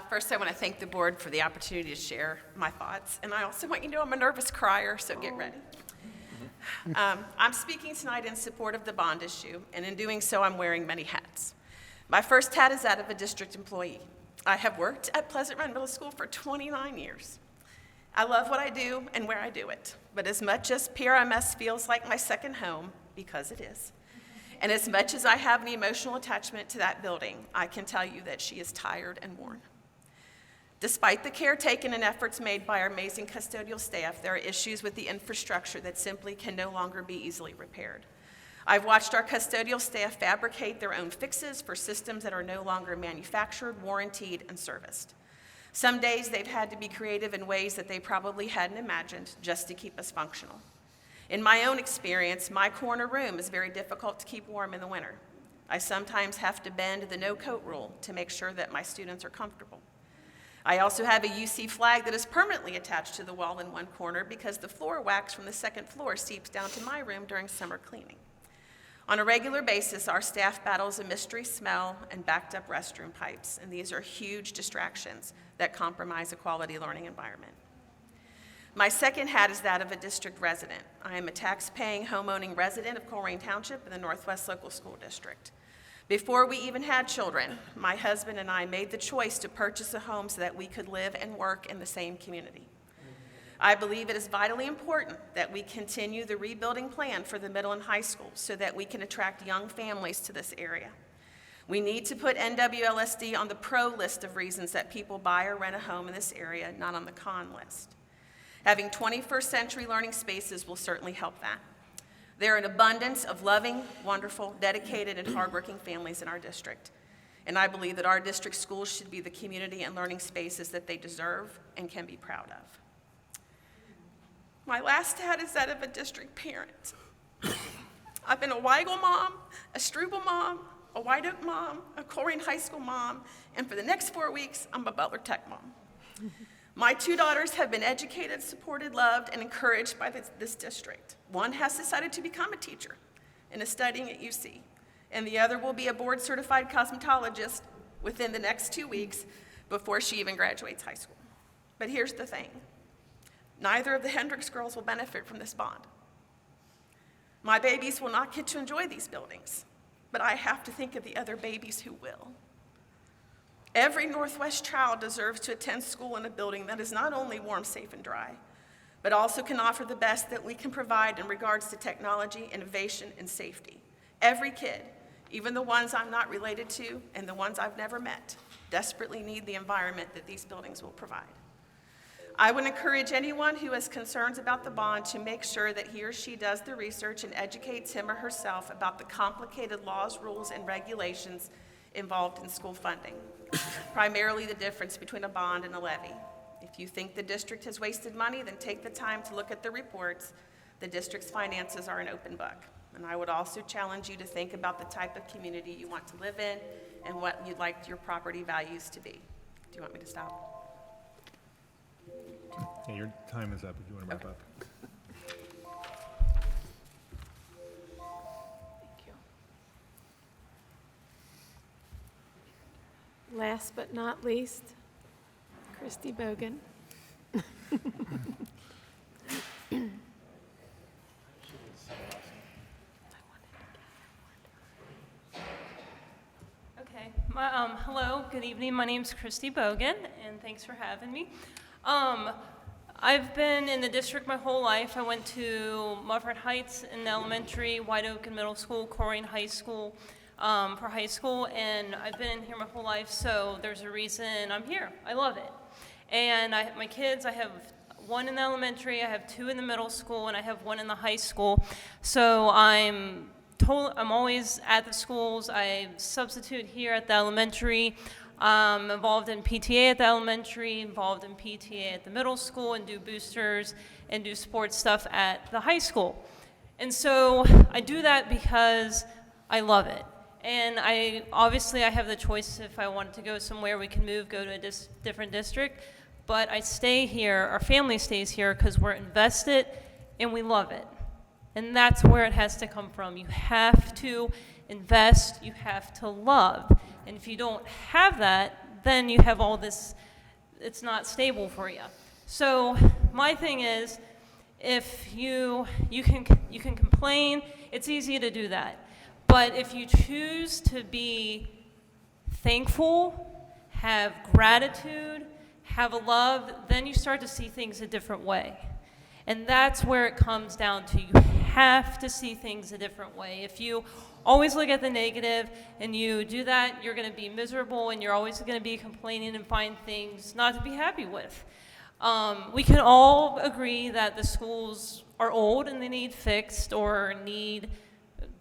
First, I want to thank the board for the opportunity to share my thoughts, and I also want you to know I'm a nervous crier, so get ready. I'm speaking tonight in support of the bond issue, and in doing so, I'm wearing many hats. My first hat is that of a district employee. I have worked at Pleasant Run Middle School for 29 years. I love what I do and where I do it, but as much as PRMS feels like my second home, because it is, and as much as I have an emotional attachment to that building, I can tell you that she is tired and worn. Despite the care taken and efforts made by our amazing custodial staff, there are issues with the infrastructure that simply can no longer be easily repaired. I've watched our custodial staff fabricate their own fixes for systems that are no longer manufactured, warrantied, and serviced. Some days they've had to be creative in ways that they probably hadn't imagined just to keep us functional. In my own experience, my corner room is very difficult to keep warm in the winter. I sometimes have to bend the no-coat rule to make sure that my students are comfortable. I also have a UC flag that is permanently attached to the wall in one corner because the floor wax from the second floor seeps down to my room during summer cleaning. On a regular basis, our staff battles a mystery smell and backed up restroom pipes, and these are huge distractions that compromise a quality learning environment. My second hat is that of a district resident. I am a tax-paying, home-owning resident of Colerain Township in the Northwest Local School District. Before we even had children, my husband and I made the choice to purchase a home so that we could live and work in the same community. I believe it is vitally important that we continue the rebuilding plan for the middle and high school so that we can attract young families to this area. We need to put NWLSD on the pro list of reasons that people buy or rent a home in this area, not on the con list. Having 21st century learning spaces will certainly help that. There are an abundance of loving, wonderful, dedicated, and hardworking families in our district. And I believe that our district schools should be the community and learning spaces that they deserve and can be proud of. My last hat is that of a district parent. I've been a Weigel mom, a Struble mom, a White Oak mom, a Colerain High School mom, and for the next 4 weeks, I'm a Butler Tech mom. My 2 daughters have been educated, supported, loved, and encouraged by this district. One has decided to become a teacher and is studying at UC, and the other will be a board-certified cosmetologist within the next 2 weeks before she even graduates high school. But here's the thing. Neither of the Hendricks girls will benefit from this bond. My babies will not get to enjoy these buildings, but I have to think of the other babies who will. Every Northwest child deserves to attend school in a building that is not only warm, safe, and dry, but also can offer the best that we can provide in regards to technology, innovation, and safety. Every kid, even the ones I'm not related to and the ones I've never met, desperately need the environment that these buildings will provide. I would encourage anyone who has concerns about the bond to make sure that he or she does the research and educates him or herself about the complicated laws, rules, and regulations involved in school funding, primarily the difference between a bond and a levy. If you think the district has wasted money, then take the time to look at the reports. The district's finances are an open book. And I would also challenge you to think about the type of community you want to live in and what you'd like your property values to be. Do you want me to stop? Yeah, your time is up if you want to wrap up. Last but not least, Christy Bogan. Okay. Hello, good evening. My name's Christy Bogan, and thanks for having me. I've been in the district my whole life. I went to Mufford Heights in elementary, White Oak in middle school, Colerain High School for high school, and I've been in here my whole life, so there's a reason I'm here. I love it. And my kids, I have one in the elementary, I have 2 in the middle school, and I have 1 in the high school. So I'm always at the schools. I substitute here at the elementary. I'm involved in PTA at the elementary, involved in PTA at the middle school, and do boosters and do sports stuff at the high school. And so I do that because I love it. And obviously I have the choice if I wanted to go somewhere, we can move, go to a different district. But I stay here, our family stays here because we're invested and we love it. And that's where it has to come from. You have to invest, you have to love. And if you don't have that, then you have all this, it's not stable for you. So my thing is, if you can complain, it's easy to do that. But if you choose to be thankful, have gratitude, have a love, then you start to see things a different way. And that's where it comes down to. You have to see things a different way. If you always look at the negative and you do that, you're going to be miserable and you're always going to be complaining and find things not to be happy with. We can all agree that the schools are old and they need fixed or need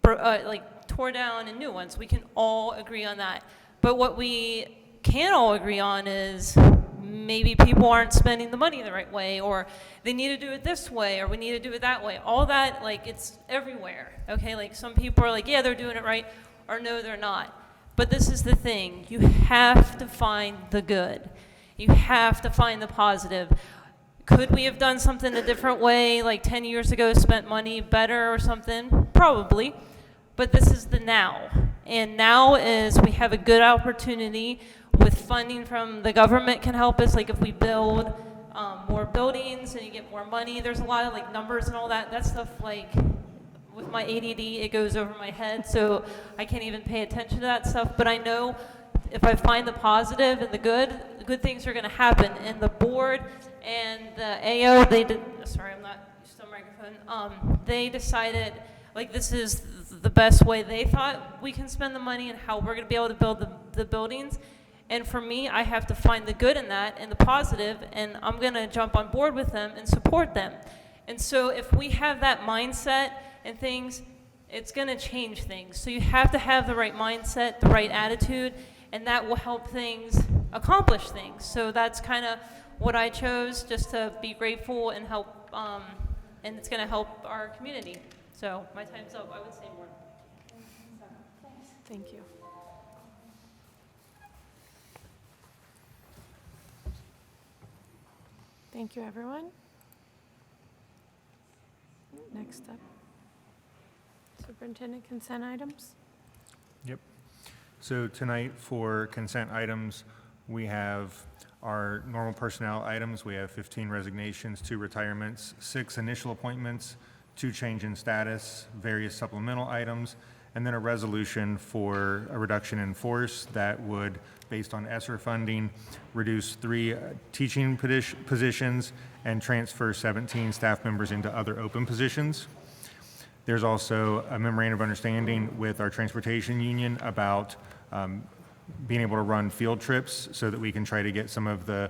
like tore down and new ones. We can all agree on that. But what we can't all agree on is maybe people aren't spending the money the right way, or they need to do it this way, or we need to do it that way. All that, like, it's everywhere, okay? Like, some people are like, yeah, they're doing it right, or no, they're not. But this is the thing. You have to find the good. You have to find the positive. Could we have done something a different way, like 10 years ago, spent money better or something? Probably. But this is the now. And now is we have a good opportunity with funding from the government can help us. Like if we build more buildings and you get more money, there's a lot of like numbers and all that. That stuff, like with my ADD, it goes over my head. So I can't even pay attention to that stuff. But I know if I find the positive and the good things are going to happen. And the board and the AO, they did, sorry, I'm not used to a microphone. They decided like this is the best way they thought we can spend the money and how we're going to be able to build the buildings. And for me, I have to find the good in that and the positive, and I'm going to jump on board with them and support them. And so if we have that mindset and things, it's going to change things. So you have to have the right mindset, the right attitude, and that will help things accomplish things. So that's kind of what I chose, just to be grateful and help, and it's going to help our community. So my time's up. I would say more. Thank you. Thank you, everyone. Next up, superintendent consent items. Yep. So tonight for consent items, we have our normal personnel items. We have 15 resignations, 2 retirements, 6 initial appointments, 2 change in status, various supplemental items, and then a resolution for a reduction in force that would, based on ESSER funding, reduce 3 teaching positions and transfer 17 staff members into other open positions. There's also a memorandum of understanding with our transportation union about being able to run field trips so that we can try to get some of the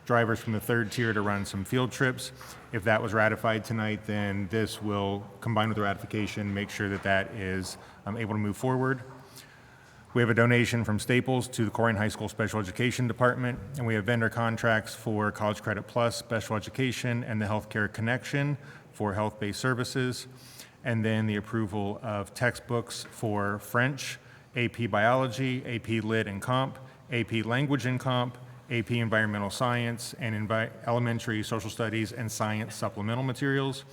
drivers from the 3rd tier to run some field trips. If that was ratified tonight, then this will, combine with the ratification, make sure that that is able to move forward. We have a donation from Staples to the Colerain High School Special Education Department, and we have vendor contracts for College Credit Plus, Special Education, and the Healthcare Connection for health-based services, and then the approval of textbooks for French, AP Biology, AP Lit and Comp, AP Language and Comp, AP Environmental Science, and Elementary Social Studies and Science supplemental materials,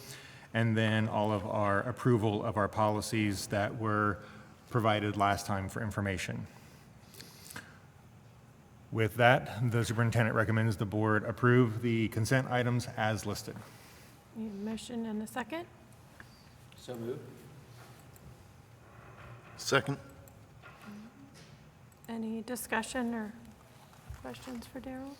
and then all of our approval of our policies that were provided last time for information. With that, the superintendent recommends the board approve the consent items as listed. Need a motion and a second? So moved. Second. Any discussion or questions for Daryl?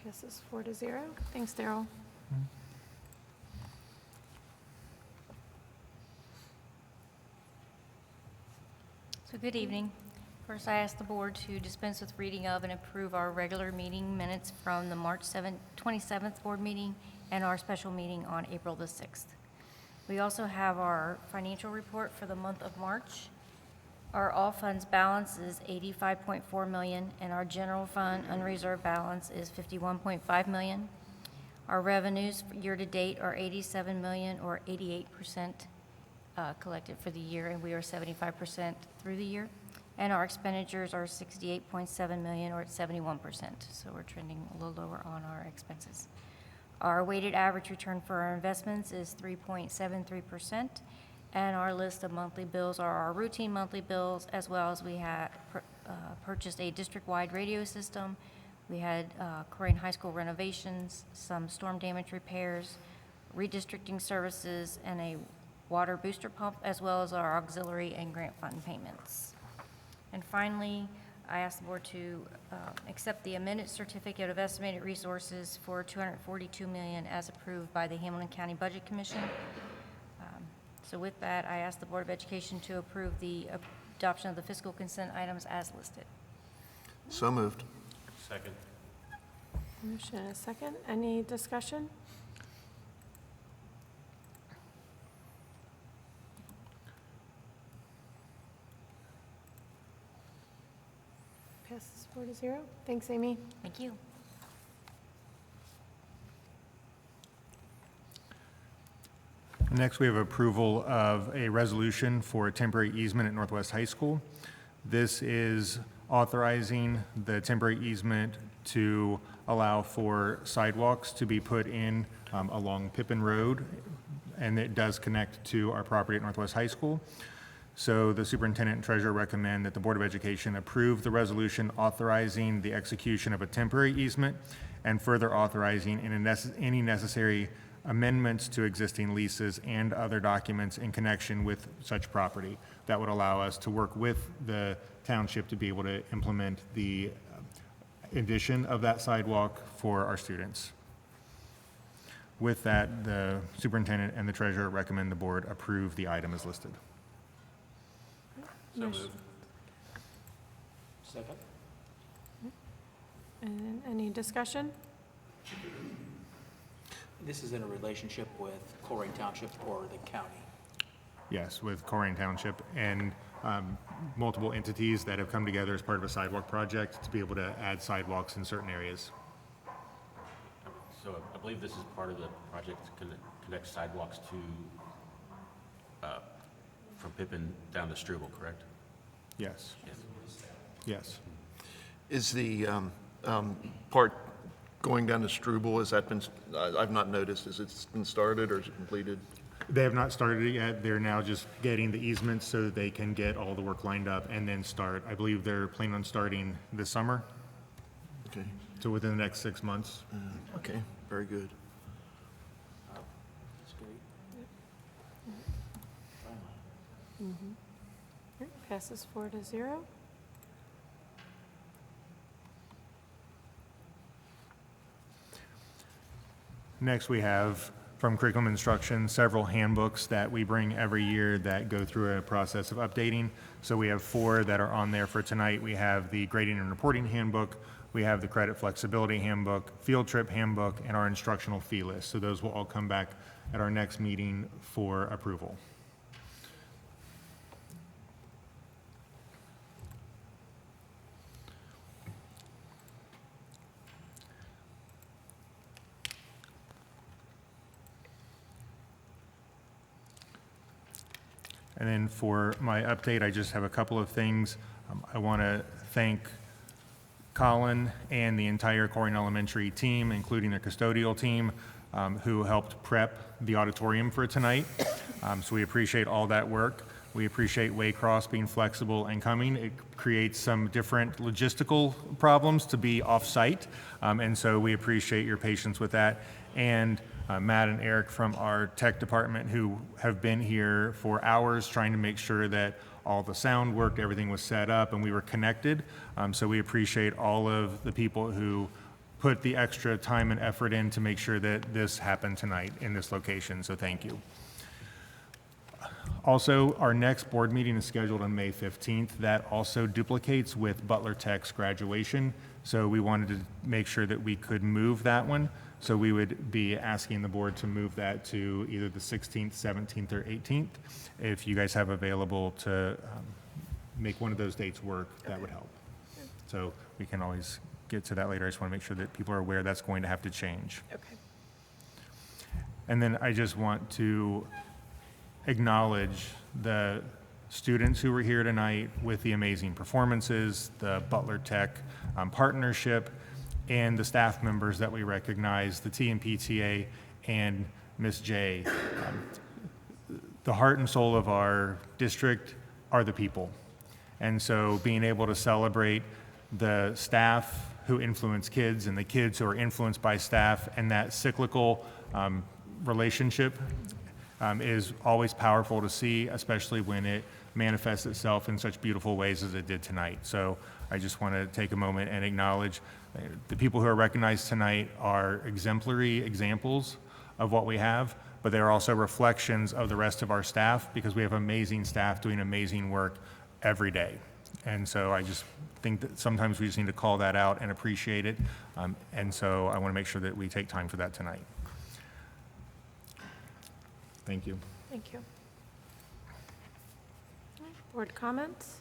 Passes 4-0. Thanks, Daryl. So good evening. First, I ask the board to dispense with reading of and approve our regular meeting minutes from the March 27th board meeting and our special meeting on April the 6th. We also have our financial report for the month of March. Our all funds balance is $85.4 million, and our general fund unreserved balance is $51.5 million. Our revenues year-to-date are $87 million, or 88% collected for the year, and we are 75% through the year. And our expenditures are $68.7 million, or at 71%, so we're trending a little lower on our expenses. Our weighted average return for our investments is 3.73%, and our list of monthly bills are our routine monthly bills, as well as we had purchased a district-wide radio system. We had Colerain High School renovations, some storm damage repairs, redistricting services, and a water booster pump, as well as our auxiliary and grant fund payments. And finally, I ask the board to accept the amended certificate of estimated resources for $242 million as approved by the Hamilton County Budget Commission. So with that, I ask the Board of Education to approve the adoption of the fiscal consent items as listed. So moved. Second. Motion and a second. Any discussion? Passes 4-0. Thanks, Amy. Thank you. Next, we have approval of a resolution for a temporary easement at Northwest High School. This is authorizing the temporary easement to allow for sidewalks to be put in along Pippin Road, and it does connect to our property at Northwest High School. So the superintendent and treasurer recommend that the Board of Education approve the resolution authorizing the execution of a temporary easement and further authorizing any necessary amendments to existing leases and other documents in connection with such property that would allow us to work with the township to be able to implement the addition of that sidewalk for our students. With that, the superintendent and the treasurer recommend the board approve the item as listed. So moved. Second. And any discussion? This is in a relationship with Colerain Township or the county. Yes, with Colerain Township and multiple entities that have come together as part of a sidewalk project to be able to add sidewalks in certain areas. So I believe this is part of the project to connect sidewalks to, from Pippin down to Struble, correct? Yes. Yes. Yes. Is the part going down to Struble, has that been, I've not noticed, has it been started or is it completed? They have not started it yet. They're now just getting the easements so that they can get all the work lined up and then start. I believe they're planning on starting this summer. Okay. So within the next 6 months. Okay, very good. That's great. Passes 4-0. Next, we have from curriculum instruction several handbooks that we bring every year that go through a process of updating. So we have 4 that are on there for tonight. We have the grading and reporting handbook, we have the credit flexibility handbook, field trip handbook, and our instructional fee list. So those will all come back at our next meeting for approval. And then for my update, I just have a couple of things. I want to thank Colin and the entire Colerain Elementary team, including their custodial team, who helped prep the auditorium for tonight. So we appreciate all that work. We appreciate Waycross being flexible and coming. It creates some different logistical problems to be off-site, and so we appreciate your patience with that. And Matt and Eric from our tech department who have been here for hours trying to make sure that all the sound worked, everything was set up, and we were connected. So we appreciate all of the people who put the extra time and effort in to make sure that this happened tonight in this location, so thank you. Also, our next board meeting is scheduled on May 15th. That also duplicates with Butler Tech's graduation, so we wanted to make sure that we could move that one. So we would be asking the board to move that to either the 16th, 17th, or 18th. If you guys have available to make one of those dates work, that would help. So we can always get to that later. I just want to make sure that people are aware that's going to have to change. Okay. And then I just want to acknowledge the students who were here tonight with the amazing performances, the Butler Tech partnership, and the staff members that we recognize, the TMPTA and Ms. J. The heart and soul of our district are the people. And so being able to celebrate the staff who influence kids and the kids who are influenced by staff, and that cyclical relationship is always powerful to see, especially when it manifests itself in such beautiful ways as it did tonight. So I just want to take a moment and acknowledge the people who are recognized tonight are exemplary examples of what we have, but they're also reflections of the rest of our staff, because we have amazing staff doing amazing work every day. And so I just think that sometimes we just need to call that out and appreciate it. And so I want to make sure that we take time for that tonight. Thank you. Thank you. Board comments?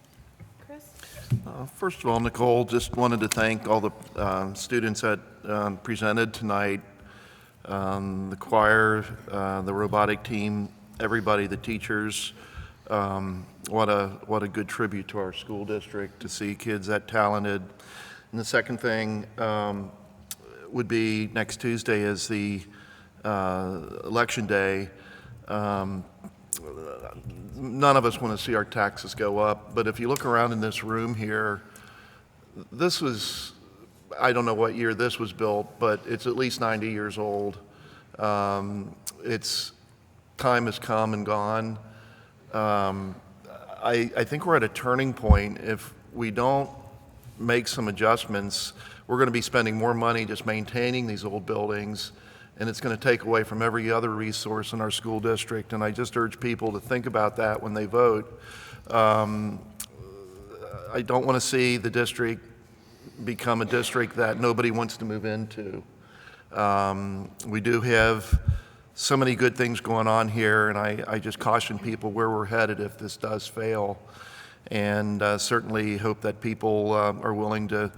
Chris? First of all, Nicole, just wanted to thank all the students that presented tonight, the choir, the robotic team, everybody, the teachers. What a good tribute to our school district to see kids that talented. And the second thing would be next Tuesday is the election day. None of us want to see our taxes go up, but if you look around in this room here, this was, I don't know what year this was built, but it's at least 90 years old. Its time has come and gone. I think we're at a turning point. If we don't make some adjustments, we're going to be spending more money just maintaining these old buildings, and it's going to take away from every other resource in our school district. And I just urge people to think about that when they vote. I don't want to see the district become a district that nobody wants to move into. We do have so many good things going on here, and I just caution people where we're headed if this does fail. And certainly hope that people are willing to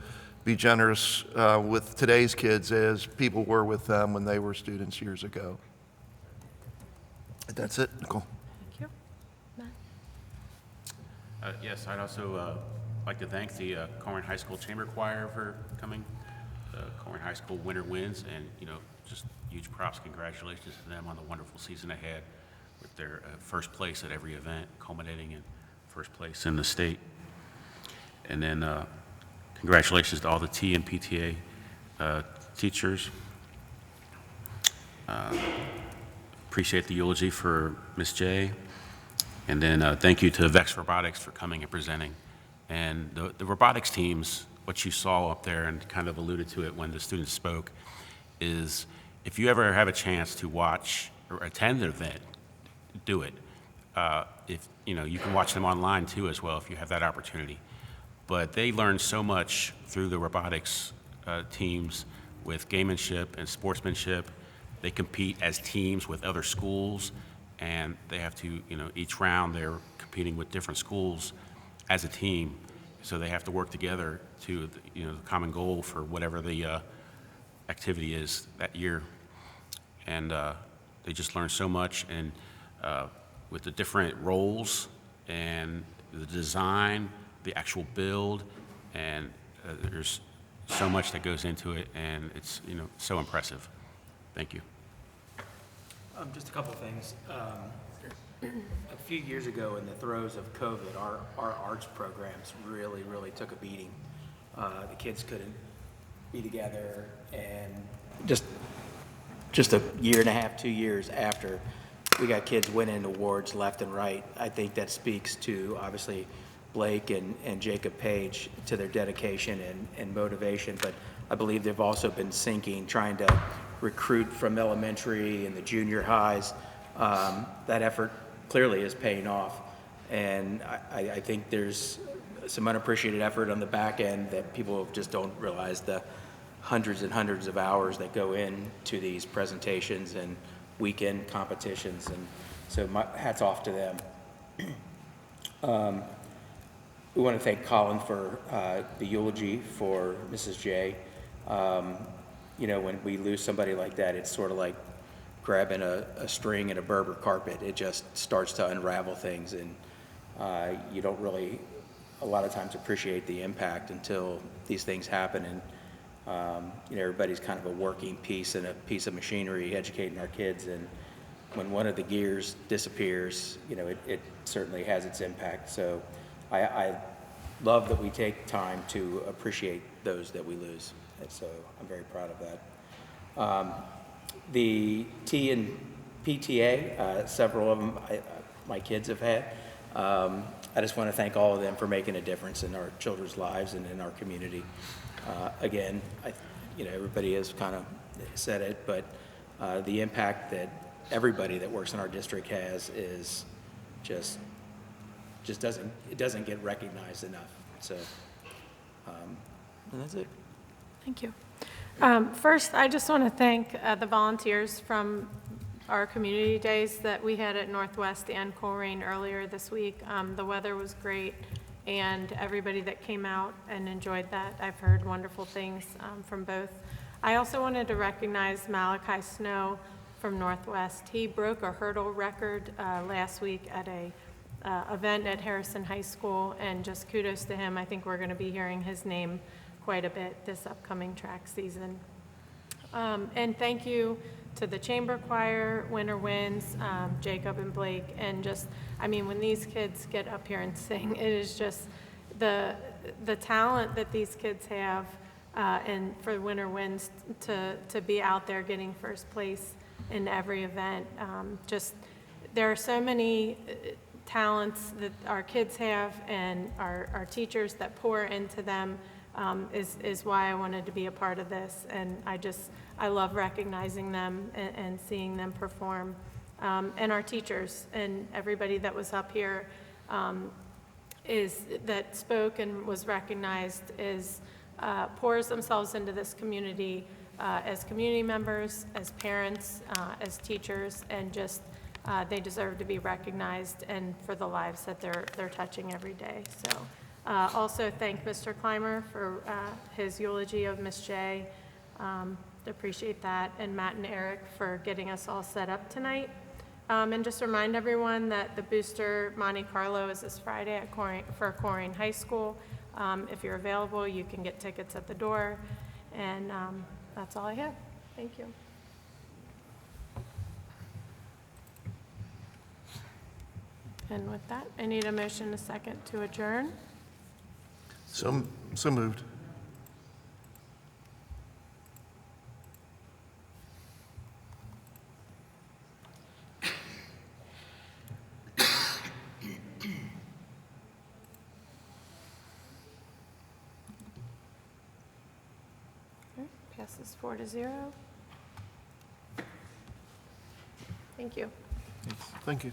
be generous with today's kids as people were with them when they were students years ago. That's it, Nicole. Thank you. Matt? Yes, I'd also like to thank the Colerain High School Chamber Choir for coming. Colerain High School winter wins, and just huge props, congratulations to them on the wonderful season ahead with their first place at every event, culminating in first place in the state. And then congratulations to all the T and PTA teachers. Appreciate the eulogy for Ms. J. And then thank you to Vex Robotics for coming and presenting. And the robotics teams, what you saw up there and kind of alluded to it when the students spoke, is if you ever have a chance to watch or attend an event, do it. If you can watch them online too as well if you have that opportunity. But they learn so much through the robotics teams with gamemanship and sportsmanship. They compete as teams with other schools, and they have to, each round they're competing with different schools as a team. So they have to work together to, the common goal for whatever the activity is that year. And they just learn so much, and with the different roles and the design, the actual build, and there's so much that goes into it, and it's so impressive. Thank you. Just a couple things. A few years ago, in the throes of COVID, our arts programs really took a beating. The kids couldn't be together, and just a year and a half, 2 years after, we got kids winning awards left and right. I think that speaks to, obviously, Blake and Jacob Page, to their dedication and motivation, but I believe they've also been sinking, trying to recruit from elementary and the junior highs. That effort clearly is paying off, and I think there's some unappreciated effort on the back end that people just don't realize, the hundreds and hundreds of hours that go into these presentations and weekend competitions, and so my hats off to them. We want to thank Colin for the eulogy for Mrs. J. When we lose somebody like that, it's sort of like grabbing a string in a Berber carpet. It just starts to unravel things, and you don't really, a lot of times, appreciate the impact until these things happen. And Everybody's kind of a working piece and a piece of machinery educating our kids, and when one of the gears disappears, it certainly has its impact. So I love that we take time to appreciate those that we lose. And so I'm very proud of that. The T and PTA, several of them my kids have had. I just want to thank all of them for making a difference in our children's lives and in our community. Again, everybody has kind of said it, but the impact that everybody that works in our district has is just doesn't get recognized enough. So, and that's it. Thank you. First, I just want to thank the volunteers from our community days that we had at Northwest and Colerain earlier this week. The weather was great, and everybody that came out and enjoyed that, I've heard wonderful things from both. I also wanted to recognize Malachi Snow from Northwest. He broke a hurdle record last week at a event at Harrison High School, and just kudos to him. I think we're going to be hearing his name quite a bit this upcoming track season. And thank you to the chamber choir, Winter Winds, Jacob and Blake, and just, when these kids get up here and sing, it is just the talent that these kids have, and for Winter Winds to be out there getting first place in every event. There are so many talents that our kids have, and our teachers that pour into them, is why I wanted to be a part of this. And I love recognizing them and seeing them perform. And our teachers and everybody that was up here that spoke and was recognized pours themselves into this community as community members, as parents, as teachers, and they deserve to be recognized and for the lives that they're touching every day. So also thank Mr. Clymer for his eulogy of Miss J. Appreciate that, and Matt and Eric for getting us all set up tonight. And just remind everyone that the Booster Monte Carlo is this Friday at for Colerain High School. If you're available, you can get tickets at the door. And that's all I have. Thank you. And with that, I need a motion and a second to adjourn. So moved. Okay, passes 4-0. Thank you. Thank you.